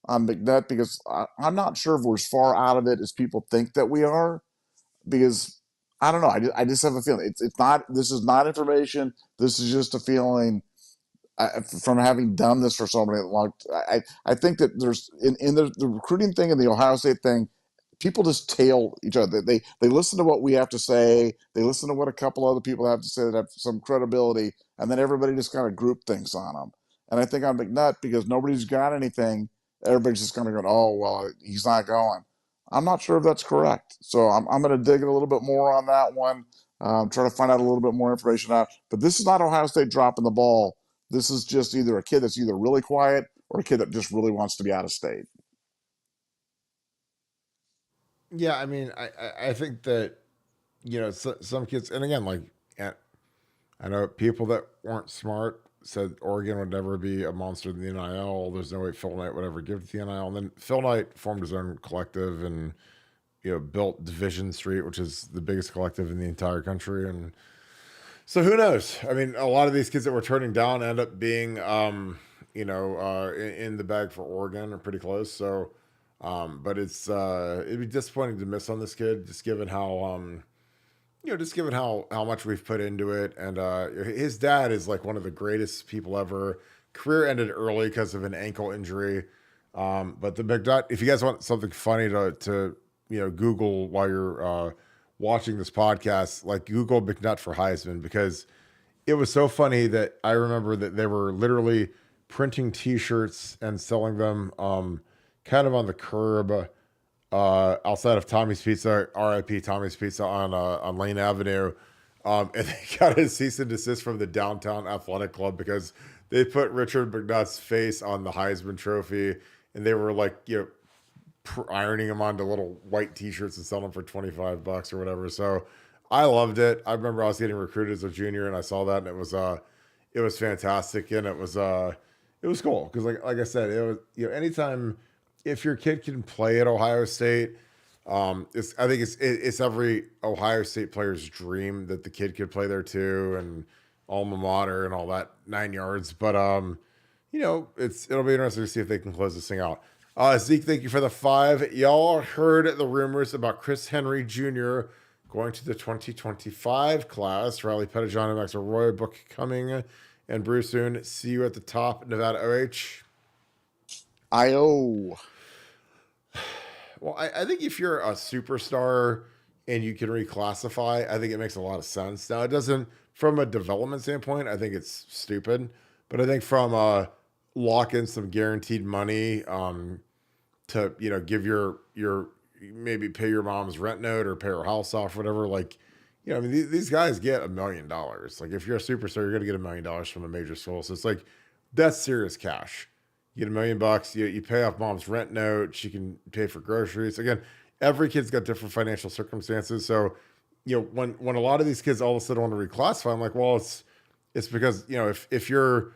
McNutt, because I'm not sure if we're as far out of it as people think that we are, because I don't know. I just have a feeling it's not. This is not information. This is just a feeling from having done this for so many long. I think that there's in the recruiting thing and the Ohio State thing, people just tail each other. They listen to what we have to say. They listen to what a couple other people have to say that have some credibility, and then everybody just kind of group things on them. And I think on McNutt, because nobody's got anything, everybody's just kind of going, "Oh well, he's not going." I'm not sure if that's correct. So I'm going to dig a little bit more on that one, try to find out a little bit more information out. But this is not Ohio State dropping the ball. This is just either a kid that's either really quiet or a kid that just really wants to be out of state. Yeah, I mean, I think that some kids, and again, like I know people that weren't smart said Oregon would never be a monster in the NIL. There's no way Phil Knight would ever give to the NIL. And then Phil Knight formed his own collective and built Division Street, which is the biggest collective in the entire country. And so who knows? I mean, a lot of these kids that we're turning down end up being, in the bag for Oregon or pretty close. So, but it'd be disappointing to miss on this kid, just given how, how much we've put into it. And his dad is like one of the greatest people ever. Career ended early because of an ankle injury. But the McNutt, if you guys want something funny to Google while you're watching this podcast, like Google McNutt for Heisman, because it was so funny that I remember that they were literally printing T-shirts and selling them kind of on the curb outside of Tommy's Pizza, RIP Tommy's Pizza on Lane Avenue. And they got a cease and desist from the Downtown Athletic Club because they put Richard McNutt's face on the Heisman Trophy, and they were like, ironing them onto little white T-shirts and selling them for $25 or whatever. So I loved it. I remember I was getting recruited as a junior, and I saw that, and it was fantastic, and it was cool because like I said, it was anytime if your kid can play at Ohio State, I think it's every Ohio State player's dream that the kid could play there too, and alma mater and all that 9 yards. But it'll be interesting to see if they can close this thing out. Zeke, thank you for the 5. Y'all heard the rumors about Chris Henry Jr. going to the 2025 class. Riley Pettijohn and Max Roy, book coming, and Bruce soon. See you at the top, Nevada OH. IO. Well, I think if you're a superstar and you can reclassify, I think it makes a lot of sense. Now, it doesn't, from a development standpoint, I think it's stupid. But I think from lock in some guaranteed money to give your maybe pay your mom's rent note or pay her house off, whatever. Like, these guys get $1 million. Like, if you're a superstar, you're gonna get $1 million from a major school. So it's like that's serious cash. You get $1 million, you pay off mom's rent note, she can pay for groceries. Again, every kid's got different financial circumstances. So, when a lot of these kids all of a sudden want to reclassify, I'm like, well, it's because, if you're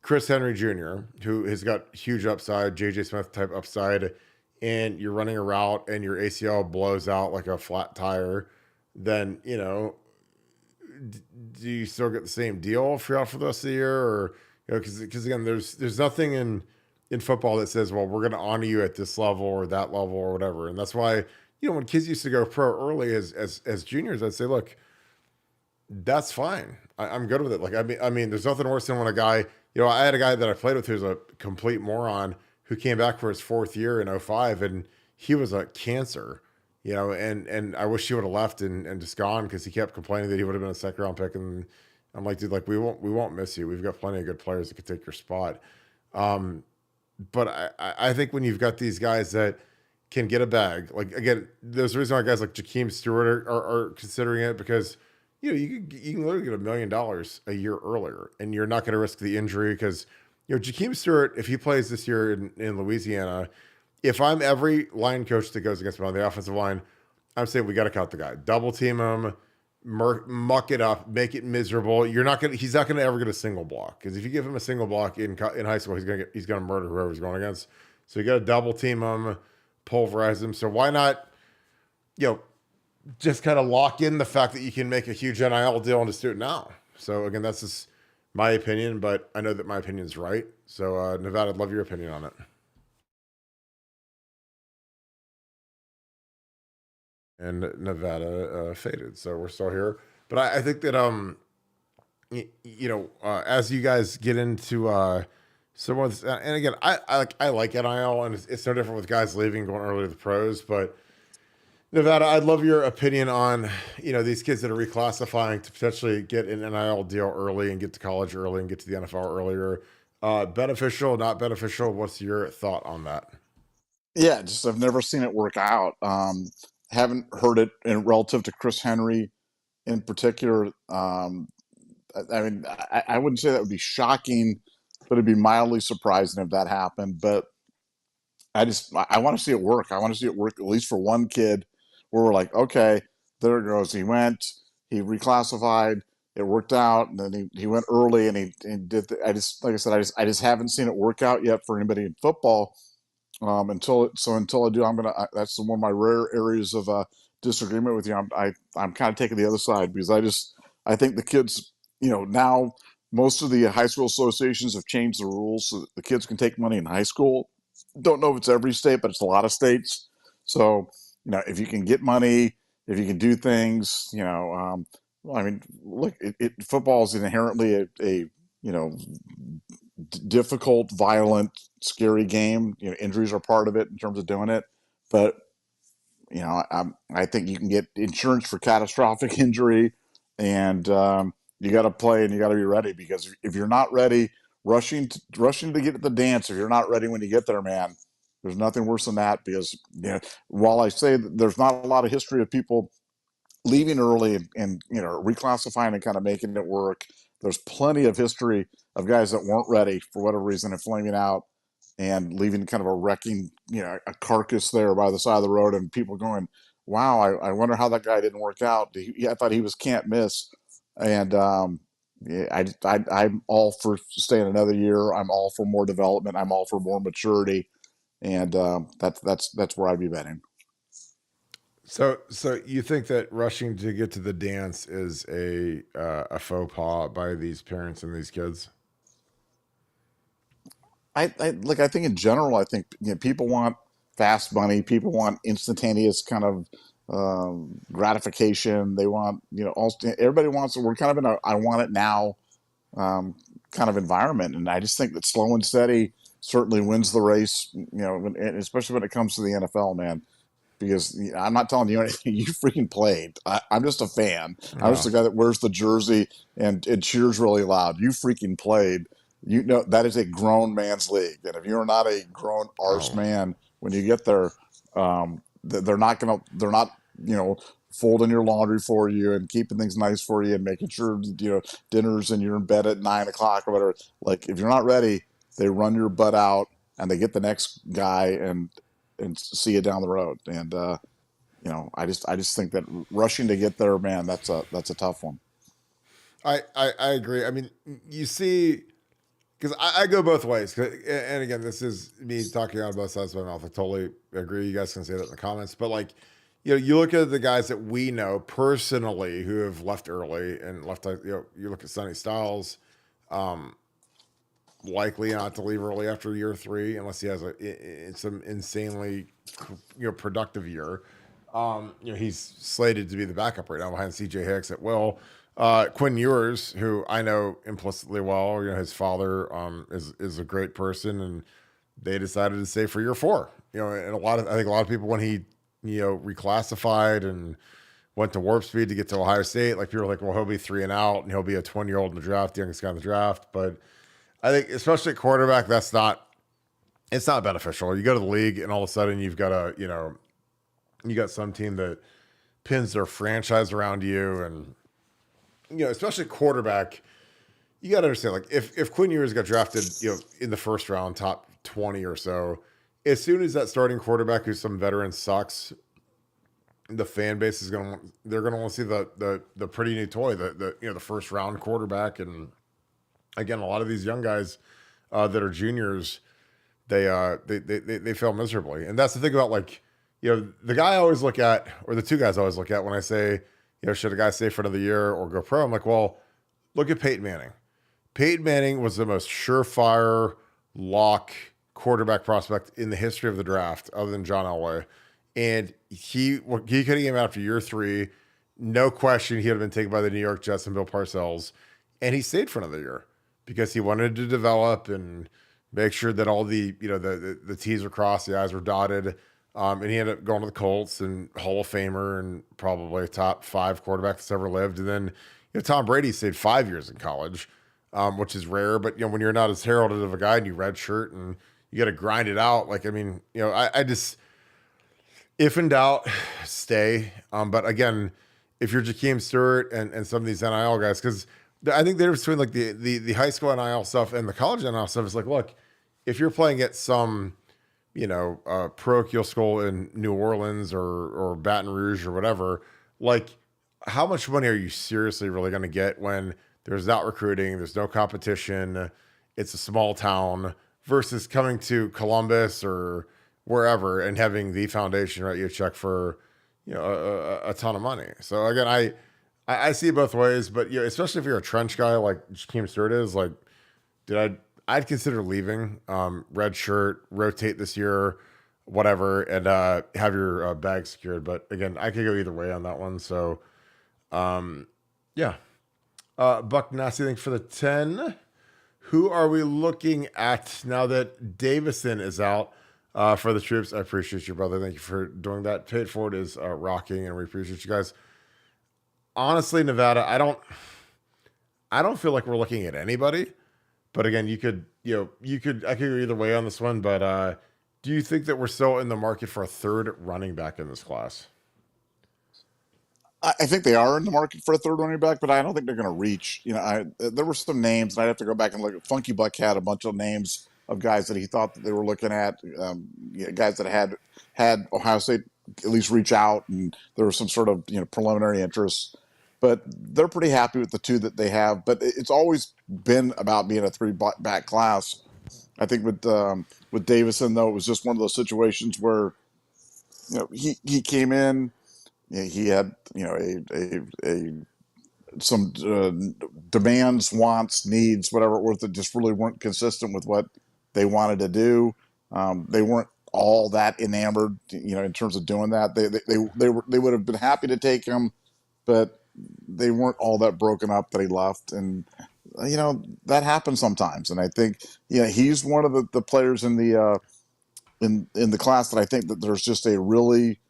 Chris Henry Jr., who has got huge upside, JJ Smith type upside, and you're running a route and your ACL blows out like a flat tire, then, do you still get the same deal if you're out for the rest of the year? Or, because again, there's nothing in football that says, well, we're going to honor you at this level or that level or whatever. And that's why, when kids used to go pro early as juniors, I'd say, look, that's fine. I'm good with it. Like, I mean, there's nothing worse than when a guy, I had a guy that I played with who's a complete moron who came back for his 4th year in 2005, and he was a cancer, and I wish he would have left and just gone because he kept complaining that he would have been a 2nd round pick. And I'm like, dude, like we won't miss you. We've got plenty of good players that could take your spot. But I think when you've got these guys that can get a bag, like, again, there's a reason why guys like Jakeem Stewart are considering it, because you can literally get $1 million a year earlier, and you're not going to risk the injury because Jakeem Stewart, if he plays this year in Louisiana, if I'm every line coach that goes against me on the offensive line, I'm saying we got to cut the guy, double team him, muck it up, make it miserable. He's not gonna ever get a single block, because if you give him a single block in high school, he's gonna murder whoever he's going against. So you got to double team him, pulverize him. So why not, just kind of lock in the fact that you can make a huge NIL deal and just do it now. So again, that's just my opinion, but I know that my opinion is right. So Nevada, I'd love your opinion on it. And Nevada faded, so we're still here. But I think that as you guys get into some of this, and again, I like NIL, and it's no different with guys leaving, going early to the pros. But Nevada, I'd love your opinion on these kids that are reclassifying to potentially get an NIL deal early and get to college early and get to the NFL earlier. Beneficial, not beneficial? What's your thought on that? Yeah, just I've never seen it work out. Haven't heard it in relative to Chris Henry in particular. I mean, I wouldn't say that would be shocking, but it'd be mildly surprising if that happened. But I want to see it work. I want to see it work at least for one kid where we're like, okay, there it goes. He reclassified. it worked out, and then he went early, and he did. I just, like I said, I just haven't seen it work out yet for anybody in football. Until I do, that's one of my rare areas of disagreement with you. I'm kind of taking the other side, because I think the kids, now most of the high school associations have changed the rules so that the kids can take money in high school. Don't know if it's every state, but it's a lot of states. So, if you can get money, if you can do things, well, I mean, look, football is inherently a difficult, violent, scary game. Injuries are part of it in terms of doing it, but I think you can get insurance for catastrophic injury, and you got to play, and you got to be ready, because if you're not ready, rushing to get to the dance, if you're not ready when you get there, man, there's nothing worse than that. Because while I say that there's not a lot of history of people leaving early and reclassifying and kind of making it work, there's plenty of history of guys that weren't ready for whatever reason and flaming out and leaving kind of a wrecking, a carcass there by the side of the road, and people going, wow, I wonder how that guy didn't work out. I thought he was can't miss. And yeah, I'm all for staying another year. I'm all for more development. I'm all for more maturity. And that's where I'd be betting. So you think that rushing to get to the dance is a faux pas by these parents and these kids? I think in general, I think people want fast money. People want instantaneous kind of gratification. They want, everybody wants. We're kind of in a I want it now kind of environment, and I just think that slow and steady certainly wins the race. Especially when it comes to the NFL, man. Because I'm not telling you anything. You freaking played. I'm just a fan. I'm just Yeah. a guy that wears the jersey and cheers really loud. You freaking played. That is a grown man's league, and if you're not a grown arse Oh. man when you get there, they're not folding your laundry for you and keeping things nice for you and making sure dinners and you're in bed at 9 o'clock or whatever. Like, if you're not ready, they run your butt out and they get the next guy and see you down the road. And I just think that rushing to get there, man, that's a tough one. I agree. I mean, you see, because I go both ways. And again, this is me talking out of both sides of my mouth. I totally agree. You guys can say that in the comments. But like, you look at the guys that we know personally who have left early and left. You look at Sonny Styles, likely not to leave early after year three unless he has some insanely productive year. He's slated to be the backup right now behind C.J. Hicks at will. Quinn Ewers, who I know implicitly well, his father is a great person, and they decided to stay for year four. And I think a lot of people, when he reclassified and went to warp speed to get to Ohio State, like, people were like, well, he'll be 3 and out, and he'll be a 20-year-old in the draft, the youngest guy in the draft. But I think, especially at quarterback, it's not beneficial. You go to the league, and all of a sudden you've got you got some team that pins their franchise around you, and especially quarterback, you got to understand, like, if Quinn Ewers got drafted, in the first round, top 20 or so, as soon as that starting quarterback, who's some veteran, sucks, the fan base is they're gonna want to see the pretty new toy, the first round quarterback. And again, a lot of these young guys that are juniors, they fail miserably. And that's the thing about, like, the guy I always look at, or the two guys I always look at when I say, should a guy stay for another year or go pro? I'm like, well, look at Peyton Manning. Peyton Manning was the most surefire lock quarterback prospect in the history of the draft, other than John Elway. And he could have came out after year three. No question, he would have been taken by the New York Jets and Bill Parcells. And he stayed for another year because he wanted to develop and make sure that all the T's were crossed, the I's were dotted. And he ended up going to the Colts, and Hall of Famer, and probably a top 5 quarterback that's ever lived. And then Tom Brady stayed 5 years in college, which is rare. But when you're not as heralded of a guy and you red shirt and you got to grind it out, like, I mean, I just, if in doubt, stay. But again, if you're Jakeem Stewart and some of these NIL guys, because I think the difference between, like, the high school NIL stuff and the college NIL stuff is, like, look, if you're playing at some parochial school in New Orleans or Baton Rouge or whatever, like, how much money are you seriously really going to get when there's not recruiting, there's no competition, it's a small town versus coming to Columbus or wherever and having the foundation write you a check for, a ton of money. So again, I see it both ways, but especially if you're a trench guy like Jakeem Stewart is, like, I'd consider leaving, red shirt, rotate this year, whatever, and have your bag secured. But again, I could go either way on that one. So yeah. Buck Nasty, thank you for the 10. Who are we looking at now that Davison is out for the troops? I appreciate you, brother. Thank you for doing that. Paid Forward is rocking, and we appreciate you guys. Honestly, Nevada, I don't feel like we're looking at anybody. But again, I could go either way on this one. But do you think that we're still in the market for a third running back in this class? I think they are in the market for a third running back, but I don't think they're going to reach. There were some names, and I'd have to go back and look. Funky Buck had a bunch of names of guys that he thought that they were looking at, guys that had Ohio State at least reach out, and there was some sort of preliminary interest. But they're pretty happy with the two that they have. But it's always been about being a three-back class. I think with Davison, though, it was just one of those situations where he came in. He had a some demands, wants, needs, whatever it was, that just really weren't consistent with what they wanted to do. They weren't all that enamored, in terms of doing that. They would have been happy to take him, but they weren't all that broken up that he left. And that happens sometimes. And I think he's one of the players in the in the class that I think that there's just a really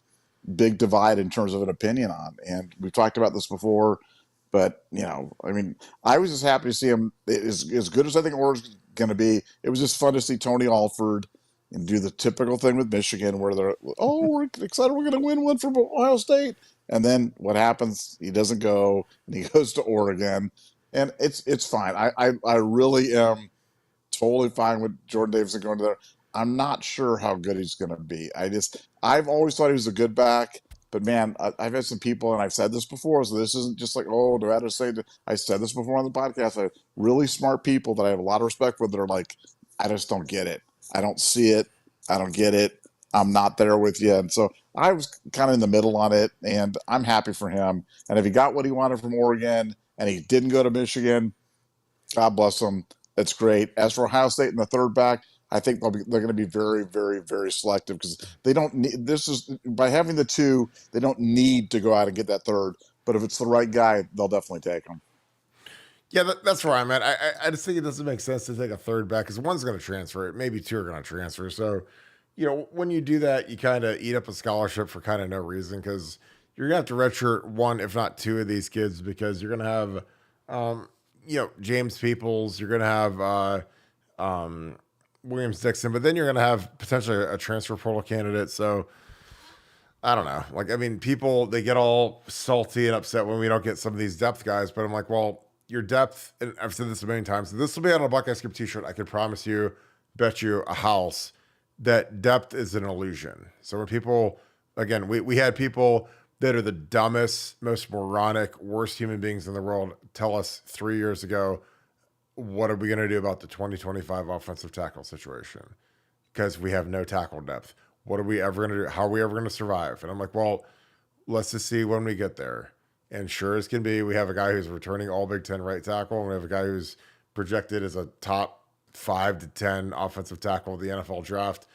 big divide in terms of an opinion on. And we've talked about this before, but I was just happy to see him as good as I think Oregon's going to be. It was just fun to see Tony Alford and do the typical thing with Michigan where they're, we're excited, we're going to win one from Ohio State. And then what happens? He doesn't go, and he goes to Oregon, and it's fine. I really am totally fine with Jordan Davison going to there. I'm not sure how good he's going to be. I've always thought he was a good back, but man, I've had some people, and I've said this before, so this isn't just like, Nevada State. I said this before on the podcast. I have really smart people that I have a lot of respect for that are like, I just don't get it. I don't see it. I don't get it. I'm not there with you. And so I was kind of in the middle on it, and I'm happy for him. And if he got what he wanted from Oregon and he didn't go to Michigan, God bless him. That's great. As for Ohio State and the third back, I think they're going to be very, very, very selective because they don't need by having the two, they don't need to go out and get that third. But if it's the right guy, they'll definitely take him. Yeah, that's where I'm at. I just think it doesn't make sense to take a third back because one's going to transfer, maybe two are going to transfer. So, when you do that, you kind of eat up a scholarship for kind of no reason because you're going to have to redshirt one, if not two of these kids because you're going to have, James Peoples, you're going to have Williams Dixon, but then you're going to have potentially a transfer portal candidate. So I don't know. People, they get all salty and upset when we don't get some of these depth guys, but I'm like, well, your depth, and I've said this a million times, this will be on a Buckeye Scoop t-shirt. I can promise you, bet you a house that depth is an illusion. So when people, again, we had people that are the dumbest, most moronic, worst human beings in the world tell us 3 years ago, what are we going to do about the 2025 offensive tackle situation? Because we have no tackle depth. What are we ever going to do? How are we ever going to survive? And I'm like, well, let's just see when we get there. And sure as can be, we have a guy who's returning all Big Ten right tackle, and we have a guy who's projected as a top 5 to 10 offensive tackle of the NFL draft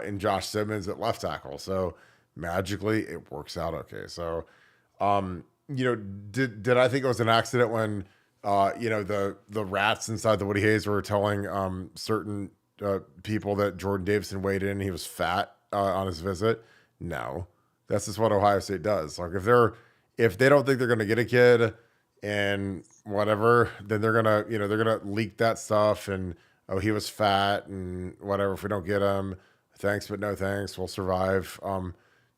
in Josh Simmons at left tackle. So magically, it works out okay. So, did I think it was an accident when the rats inside the Woody Hayes were telling certain people that Jordan Davison weighed in, he was fat on his visit? No, that's just what Ohio State does. Like if they don't think they're going to get a kid and whatever, then they're gonna leak that stuff and he was fat and whatever. If we don't get him, thanks but no thanks. We'll survive.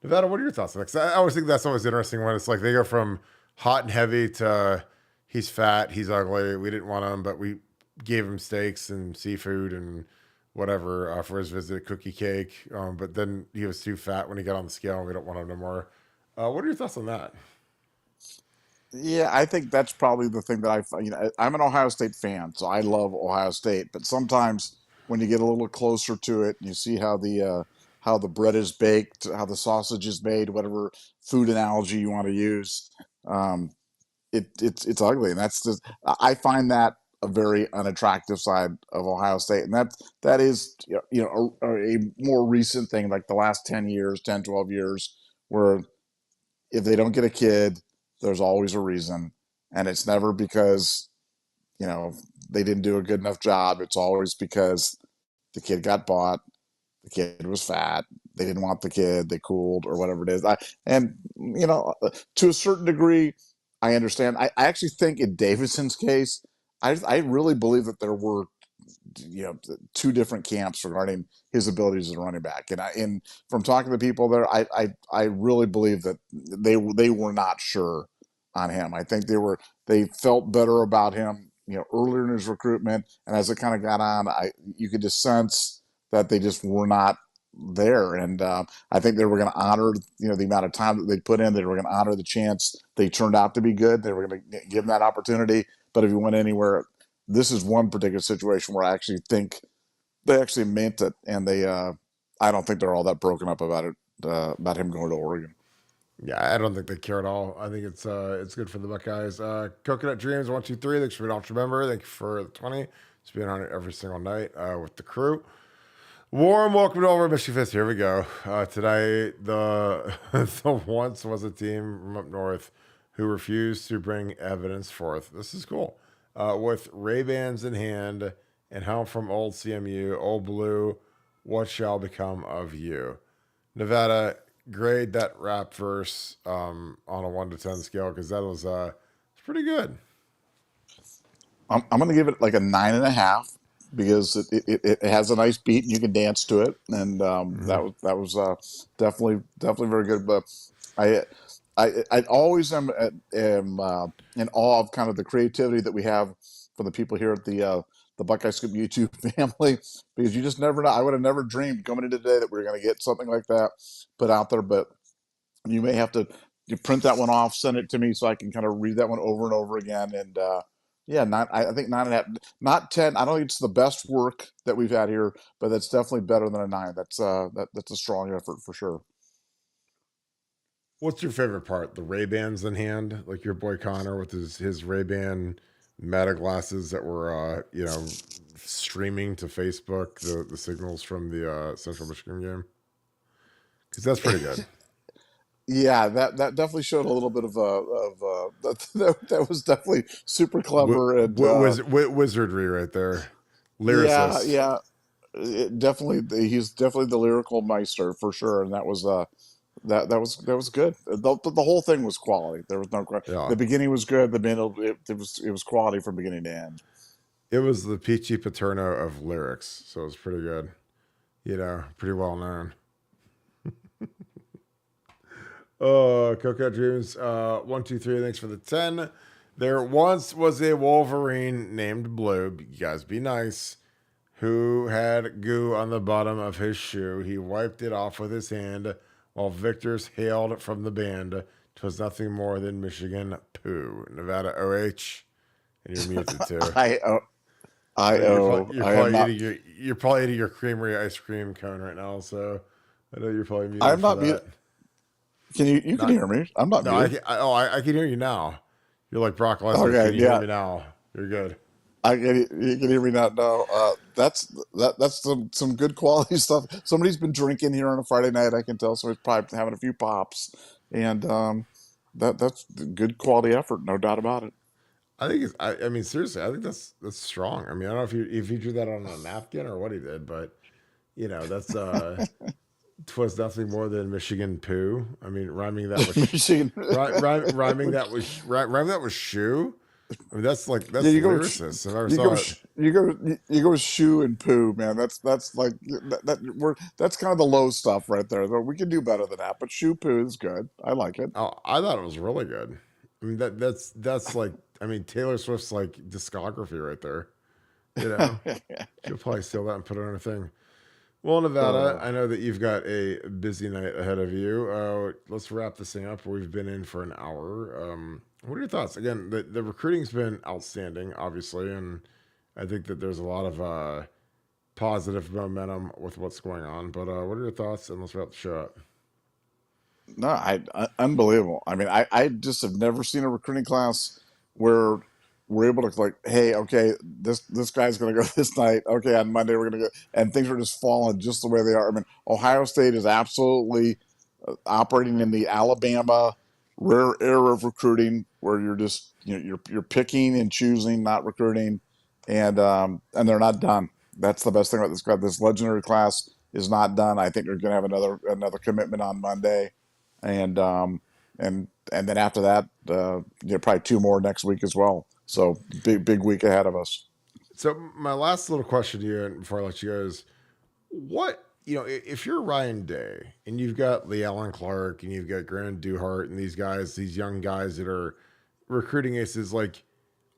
Nevada, what are your thoughts on that? 'Cause I always think that's always interesting when it's like they go from hot and heavy to he's fat, he's ugly, we didn't want him, but we gave him steaks and seafood and whatever for his visit, cookie cake. But then he was too fat when he got on the scale and we don't want him no more. What are your thoughts on that? Yeah, I think that's probably the thing that I'm an Ohio State fan, so I love Ohio State. But sometimes when you get a little closer to it, and you see how the bread is baked, how the sausage is made, whatever food analogy you want to use, um, it's ugly, and that's just I find that a very unattractive side of Ohio State, and that is a more recent thing, like the last 10 years, 10, 12 years, where if they don't get a kid, there's always a reason. And it's never because, you know, they didn't do a good enough job. It's always because the kid got bought, the kid was fat, they didn't want the kid, they cooled or whatever it is. And, to a certain degree, I understand. I actually think in Davidson's case, I really believe that there were two different camps regarding his abilities as a running back. And from talking to people there, I really believe that they were not sure on him. I think they felt better about him, earlier in his recruitment, and as it kind of got on, you could just sense that they just were not there. And I think they were going to honor the amount of time that they put in. They were going to honor the chance they turned out to be good. They were going to give him that opportunity. But if he went anywhere, this is one particular situation where I actually think they actually meant it, and I don't think they're all that broken up about it, about him going to Oregon. Yeah, I don't think they care at all. I think it's good for the Buckeyes. Coconut Dreams 123. Thanks for being an ultra member. Thank you for the 20. It's been on it every single night with the crew. Warm welcome to over Michigan Fist. Here we go. Today, the once was a team from up north who refused to bring evidence forth. This is cool. With Ray-Bans in hand and help from old CMU, old blue, what shall become of you? Nevada, grade that rap verse on a 1 to 10 scale because that was it's pretty good. I'm going to give it like a 9.5 because it has a nice beat and you can dance to it, and Mm-hmm. that was definitely very good. But I I always am in awe of kind of the creativity that we have from the people here at the Buckeye Scoop YouTube family, because you just never know. I would have never dreamed coming into today that we were going to get something like that put out there, but you may have to you print that one off, send it to me so I can kind of read that one over and over again. And yeah, I think 9.5, not 10. I don't think it's the best work that we've had here, but that's definitely better than a 9. That's a strong effort for sure. What's your favorite part? The Ray Bans in hand, like your boy Connor with his Ray Ban Meta glasses that were streaming to Facebook the signals from the Central Michigan game because that's pretty good. Yeah, that definitely showed a little bit that was definitely super clever. And Wizardry right there, yeah, lyricist. yeah, definitely he's definitely the lyrical meister for sure. And that was good. The whole thing was quality. There was Yeah, the beginning was good. The middle, it was quality from beginning to end. it was the Peachy Paterno of lyrics, so it was pretty good. Pretty well known. Oh, Coconut Dreams, 123. Thanks for the 10. There once was a Wolverine named Blue. You guys be nice. Who had goo on the bottom of his shoe. He wiped it off with his hand while victors hailed from the band. 'Twas nothing more than Michigan poo. Nevada OH, and you're muted too. I You're probably I am not. you're probably eating your creamery ice cream cone right now. So I know you're probably muted I'm for not muted. that. Can you can Not hear me? I'm not no, muted. I can hear you now. You're like Brock Lesnar. Okay, Can you hear yeah. me now? You're good. You can hear me now. No, that's some good quality stuff. Somebody's been drinking here on a Friday night. I can tell. So he's probably having a few pops, and that's good quality effort, no doubt about it. I think I mean seriously, I think that's strong. I mean, I don't know if he drew that on a napkin or what he did, but that's twas nothing more than Michigan poo. I mean, Michigan. rhyming that was shoe. I mean, Yeah, that's lyricist. If I ever saw it. you go shoe and poo, man. That's like that's kind of the low stuff right there. Though we can do better than that, but shoe poo is good. I like it. Oh, I thought it was really good. I mean that's like I mean Taylor Swift's like discography right there. You know, she'll probably steal that and put it on her thing. Well, Nevada, uh, I know that you've got a busy night ahead of you. Let's wrap this thing up. We've been in for an hour. What are your thoughts? Again, the recruiting's been outstanding, obviously, and I think that there's a lot of positive momentum with what's going on. But what are your thoughts? And let's wrap the show up. No, unbelievable. I mean, I just have never seen a recruiting class where we're able to like, hey, okay, this guy's going to go this night. Okay, on Monday we're going to go, and things are just falling just the way they are. I mean, Ohio State is absolutely operating in the Alabama rare era of recruiting, where you're just you're picking and choosing, not recruiting, and they're not done. That's the best thing about this class. This legendary class is not done. I think they're going to have another commitment on Monday, and and then after that, probably two more next week as well. So big week ahead of us. So my last little question to you, and before I let you go, is what if you're Ryan Day and you've got Lee Allen Clark and you've got Grant Duhart and these guys, these young guys that are recruiting aces, like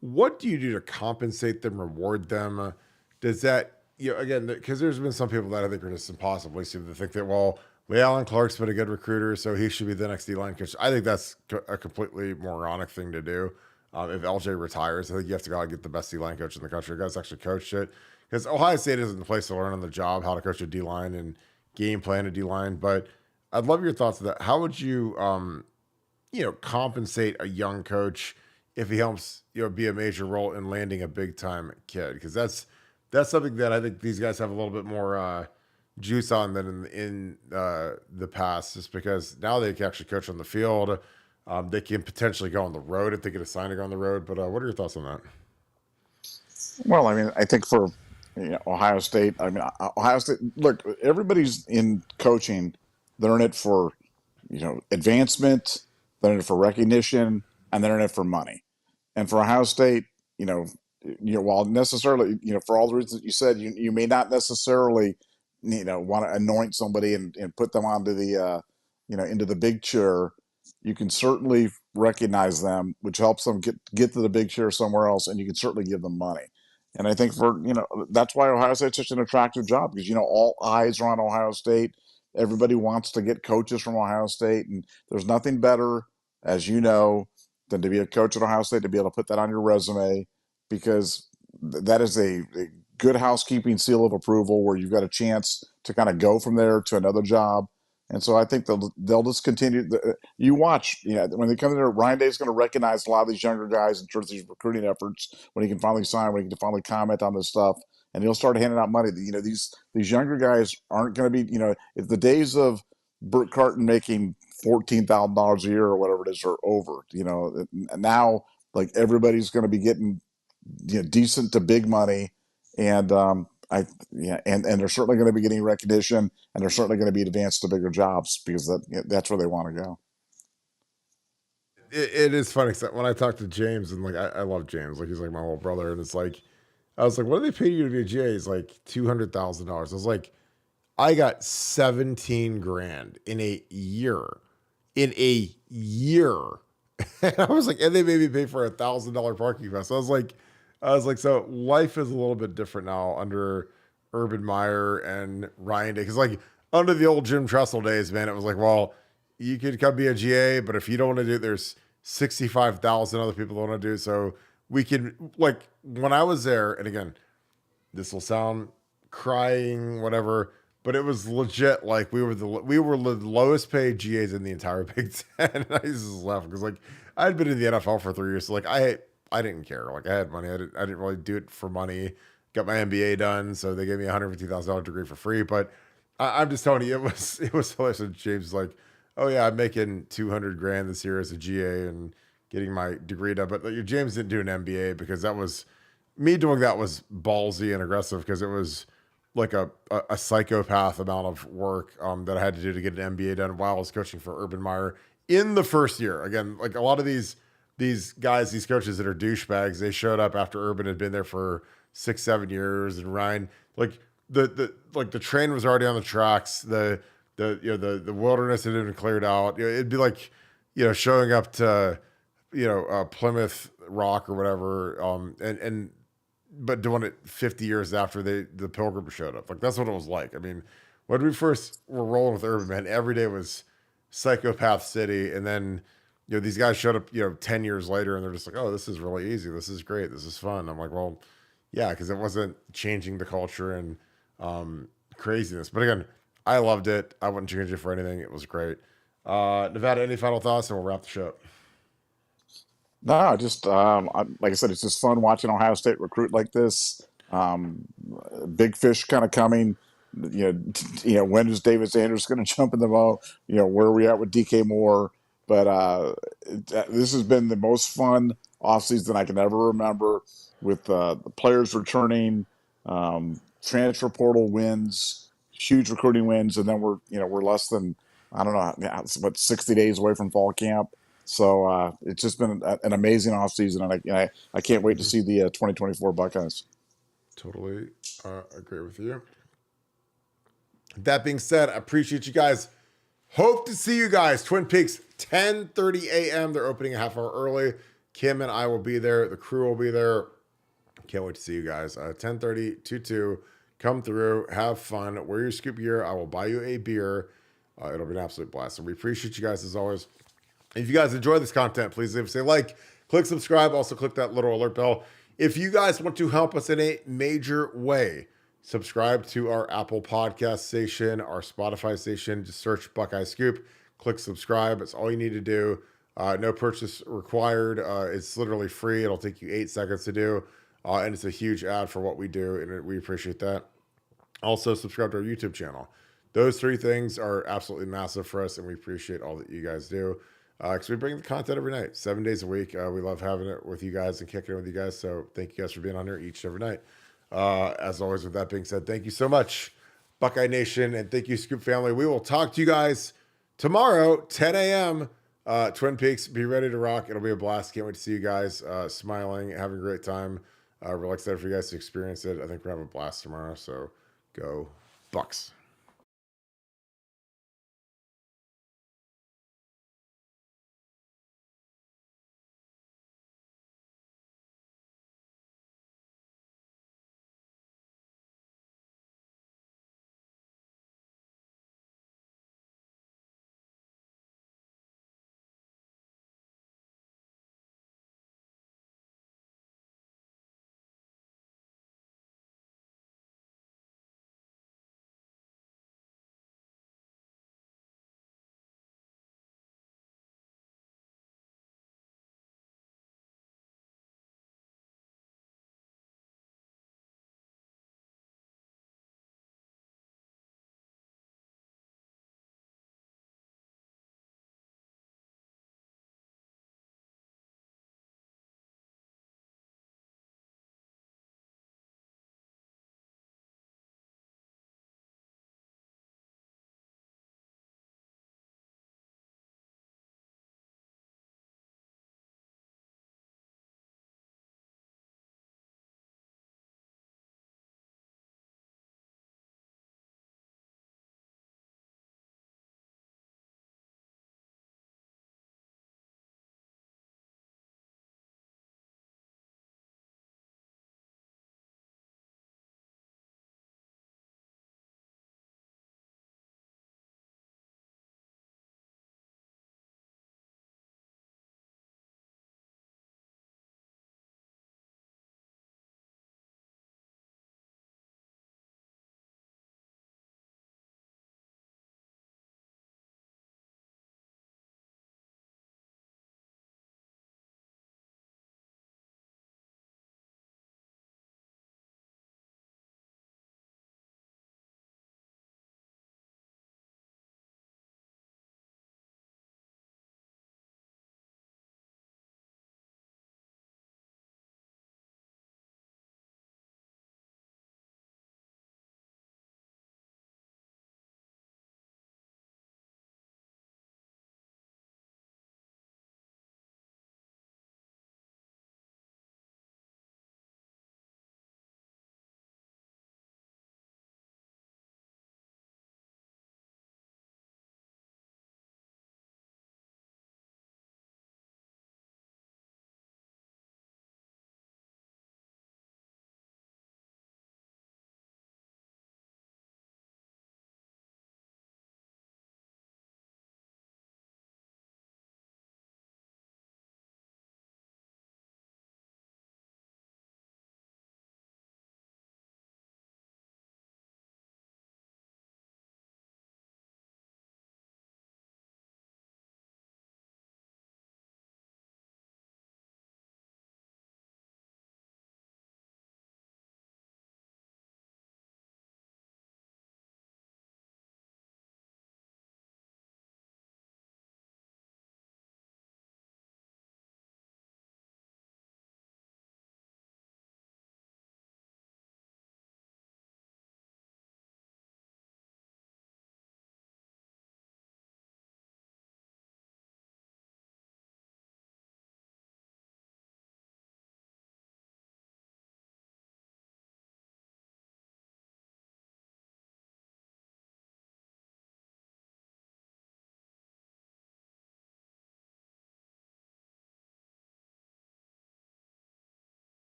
what do you do to compensate them, reward them? Does that, again, because there's been some people that I think are just impossibly seem to think that, well, Lee Allen Clark's been a good recruiter, so he should be the next D-line coach. I think that's a completely moronic thing to do. If LJ retires, I think you have to go out and get the best D-line coach in the country. The guy's actually coached it. Because Ohio State isn't the place to learn on the job how to coach a D-line and game plan a D-line. But I'd love your thoughts on that. How would you, compensate a young coach if he helps, be a major role in landing a big-time kid? Because that's something that I think these guys have a little bit more juice on than in the past, just because now they can actually coach on the field. They can potentially go on the road if they get assigned to go on the road. But what are your thoughts on that? Well, I mean, I think for Ohio State, I mean, Ohio State. Look, everybody's in coaching; they're in it for advancement, they're in it for recognition, and they're in it for money. And for Ohio State, while necessarily, for all the reasons that you said, you may not necessarily, want to anoint somebody and put them onto the, into the big chair. You can certainly recognize them, which helps them get to the big chair somewhere else, and you can certainly give them money. And I think that's why Ohio State's such an attractive job, because all eyes are on Ohio State. Everybody wants to get coaches from Ohio State, and there's nothing better, as you know, than to be a coach at Ohio State, to be able to put that on your resume, because that is a good housekeeping seal of approval where you've got a chance to kind of go from there to another job. And so I think they'll just continue. You watch, when they come in there, Ryan Day's going to recognize a lot of these younger guys in terms of these recruiting efforts when he can finally sign, when he can finally comment on this stuff, and he'll start handing out money. These younger guys aren't going to be, if the days of Burt Carton making $14,000 a year or whatever it is are over. Now like everybody's going to be getting decent to big money, and and they're certainly going to be getting recognition, and they're certainly going to be advanced to bigger jobs, because that's where they want to go. It is funny because when I talk to James, and like I love James, like he's like my little brother, and it's like I was like, what do they pay you to be a GA? He's like $200,000. I was like, I got 17 grand in a year. In a year. And I was like, and they made me pay for $1,000 parking pass. So I was like, so life is a little bit different now under Urban Meyer and Ryan Day. Cause like under the old Jim Tressel days, man, it was like, well, you could come be a GA, but if you don't want to do it, there's 65,000 other people that want to do it. So we can, like, when I was there, and again, this will sound crying, whatever, but it was legit. Like we were the lowest paid GAs in the entire Big Ten. And I used to laugh because like I'd been in the NFL for 3 years, so like I didn't care. Like I had money. I didn't really do it for money. Got my MBA done, so they gave me a $150,000 degree for free. But I'm just telling you, it was hilarious. And James was like, oh yeah, I'm making 200 grand this year as a GA and getting my degree done. But like, James didn't do an MBA because that was me doing that was ballsy and aggressive, because it was like a psychopath amount of work that I had to do to get an MBA done while I was coaching for Urban Meyer in the first year. Again, like a lot of these guys, these coaches that are douchebags, they showed up after Urban had been there for 6-7 years, and Ryan, like the train was already on the tracks. The wilderness had been cleared out. It'd be like, showing up to, Plymouth Rock or whatever, and but doing it 50 years after the Pilgrims showed up. Like that's what it was like. I mean, when we first were rolling with Urban, man, every day was Psychopath City, and then these guys showed up, 10 years later and they're just like, oh, this is really easy. This is great. This is fun. I'm like, well, yeah, because it wasn't changing the culture and craziness. But again, I loved it. I wouldn't change it for anything. It was great. Nevada, any final thoughts? And we'll wrap the show up. No, just like I said, it's just fun watching Ohio State recruit like this. Big fish kind of coming. When is David Sanders going to jump in the boat? Where are we at with DK Moore? But this has been the most fun offseason I can ever remember, with the players returning, transfer portal wins, huge recruiting wins, and then we're less than, I don't know, 60 days away from fall camp. So it's just been an amazing offseason, and I can't wait to see the 2024 Buckeyes. Totally agree with you. That being said, I appreciate you guys. Hope to see you guys. Twin Peaks, 10:30 a.m. They're opening a half hour early. Kim and I will be there. The crew will be there. Can't wait to see you guys. 10:30 to 2. Come through. Have fun. Wear your Scoop gear. I will buy you a beer. It'll be an absolute blast. So we appreciate you guys as always. If you guys enjoy this content, please leave us a like. Click subscribe. Also click that little alert bell. If you guys want to help us in a major way, subscribe to our Apple Podcast station, our Spotify station. Just search Buckeye Scoop. Click subscribe. It's all you need to do. No purchase required. It's literally free. It'll take you 8 seconds to do. And it's a huge ad for what we do, and we appreciate that. Also, subscribe to our YouTube channel. Those 3 things are absolutely massive for us, and we appreciate all that you guys do. Because we bring the content every night, 7 days a week. We love having it with you guys and kicking it with you guys. So thank you guys for being on here each and every night. As always, with that being said, thank you so much, Buckeye Nation, and thank you, Scoop family. We will talk to you guys tomorrow, 10 a.m. Twin Peaks. Be ready to rock. It'll be a blast. Can't wait to see you guys smiling, having a great time. We're excited for you guys to experience it. I think we're having a blast tomorrow. So go Bucks.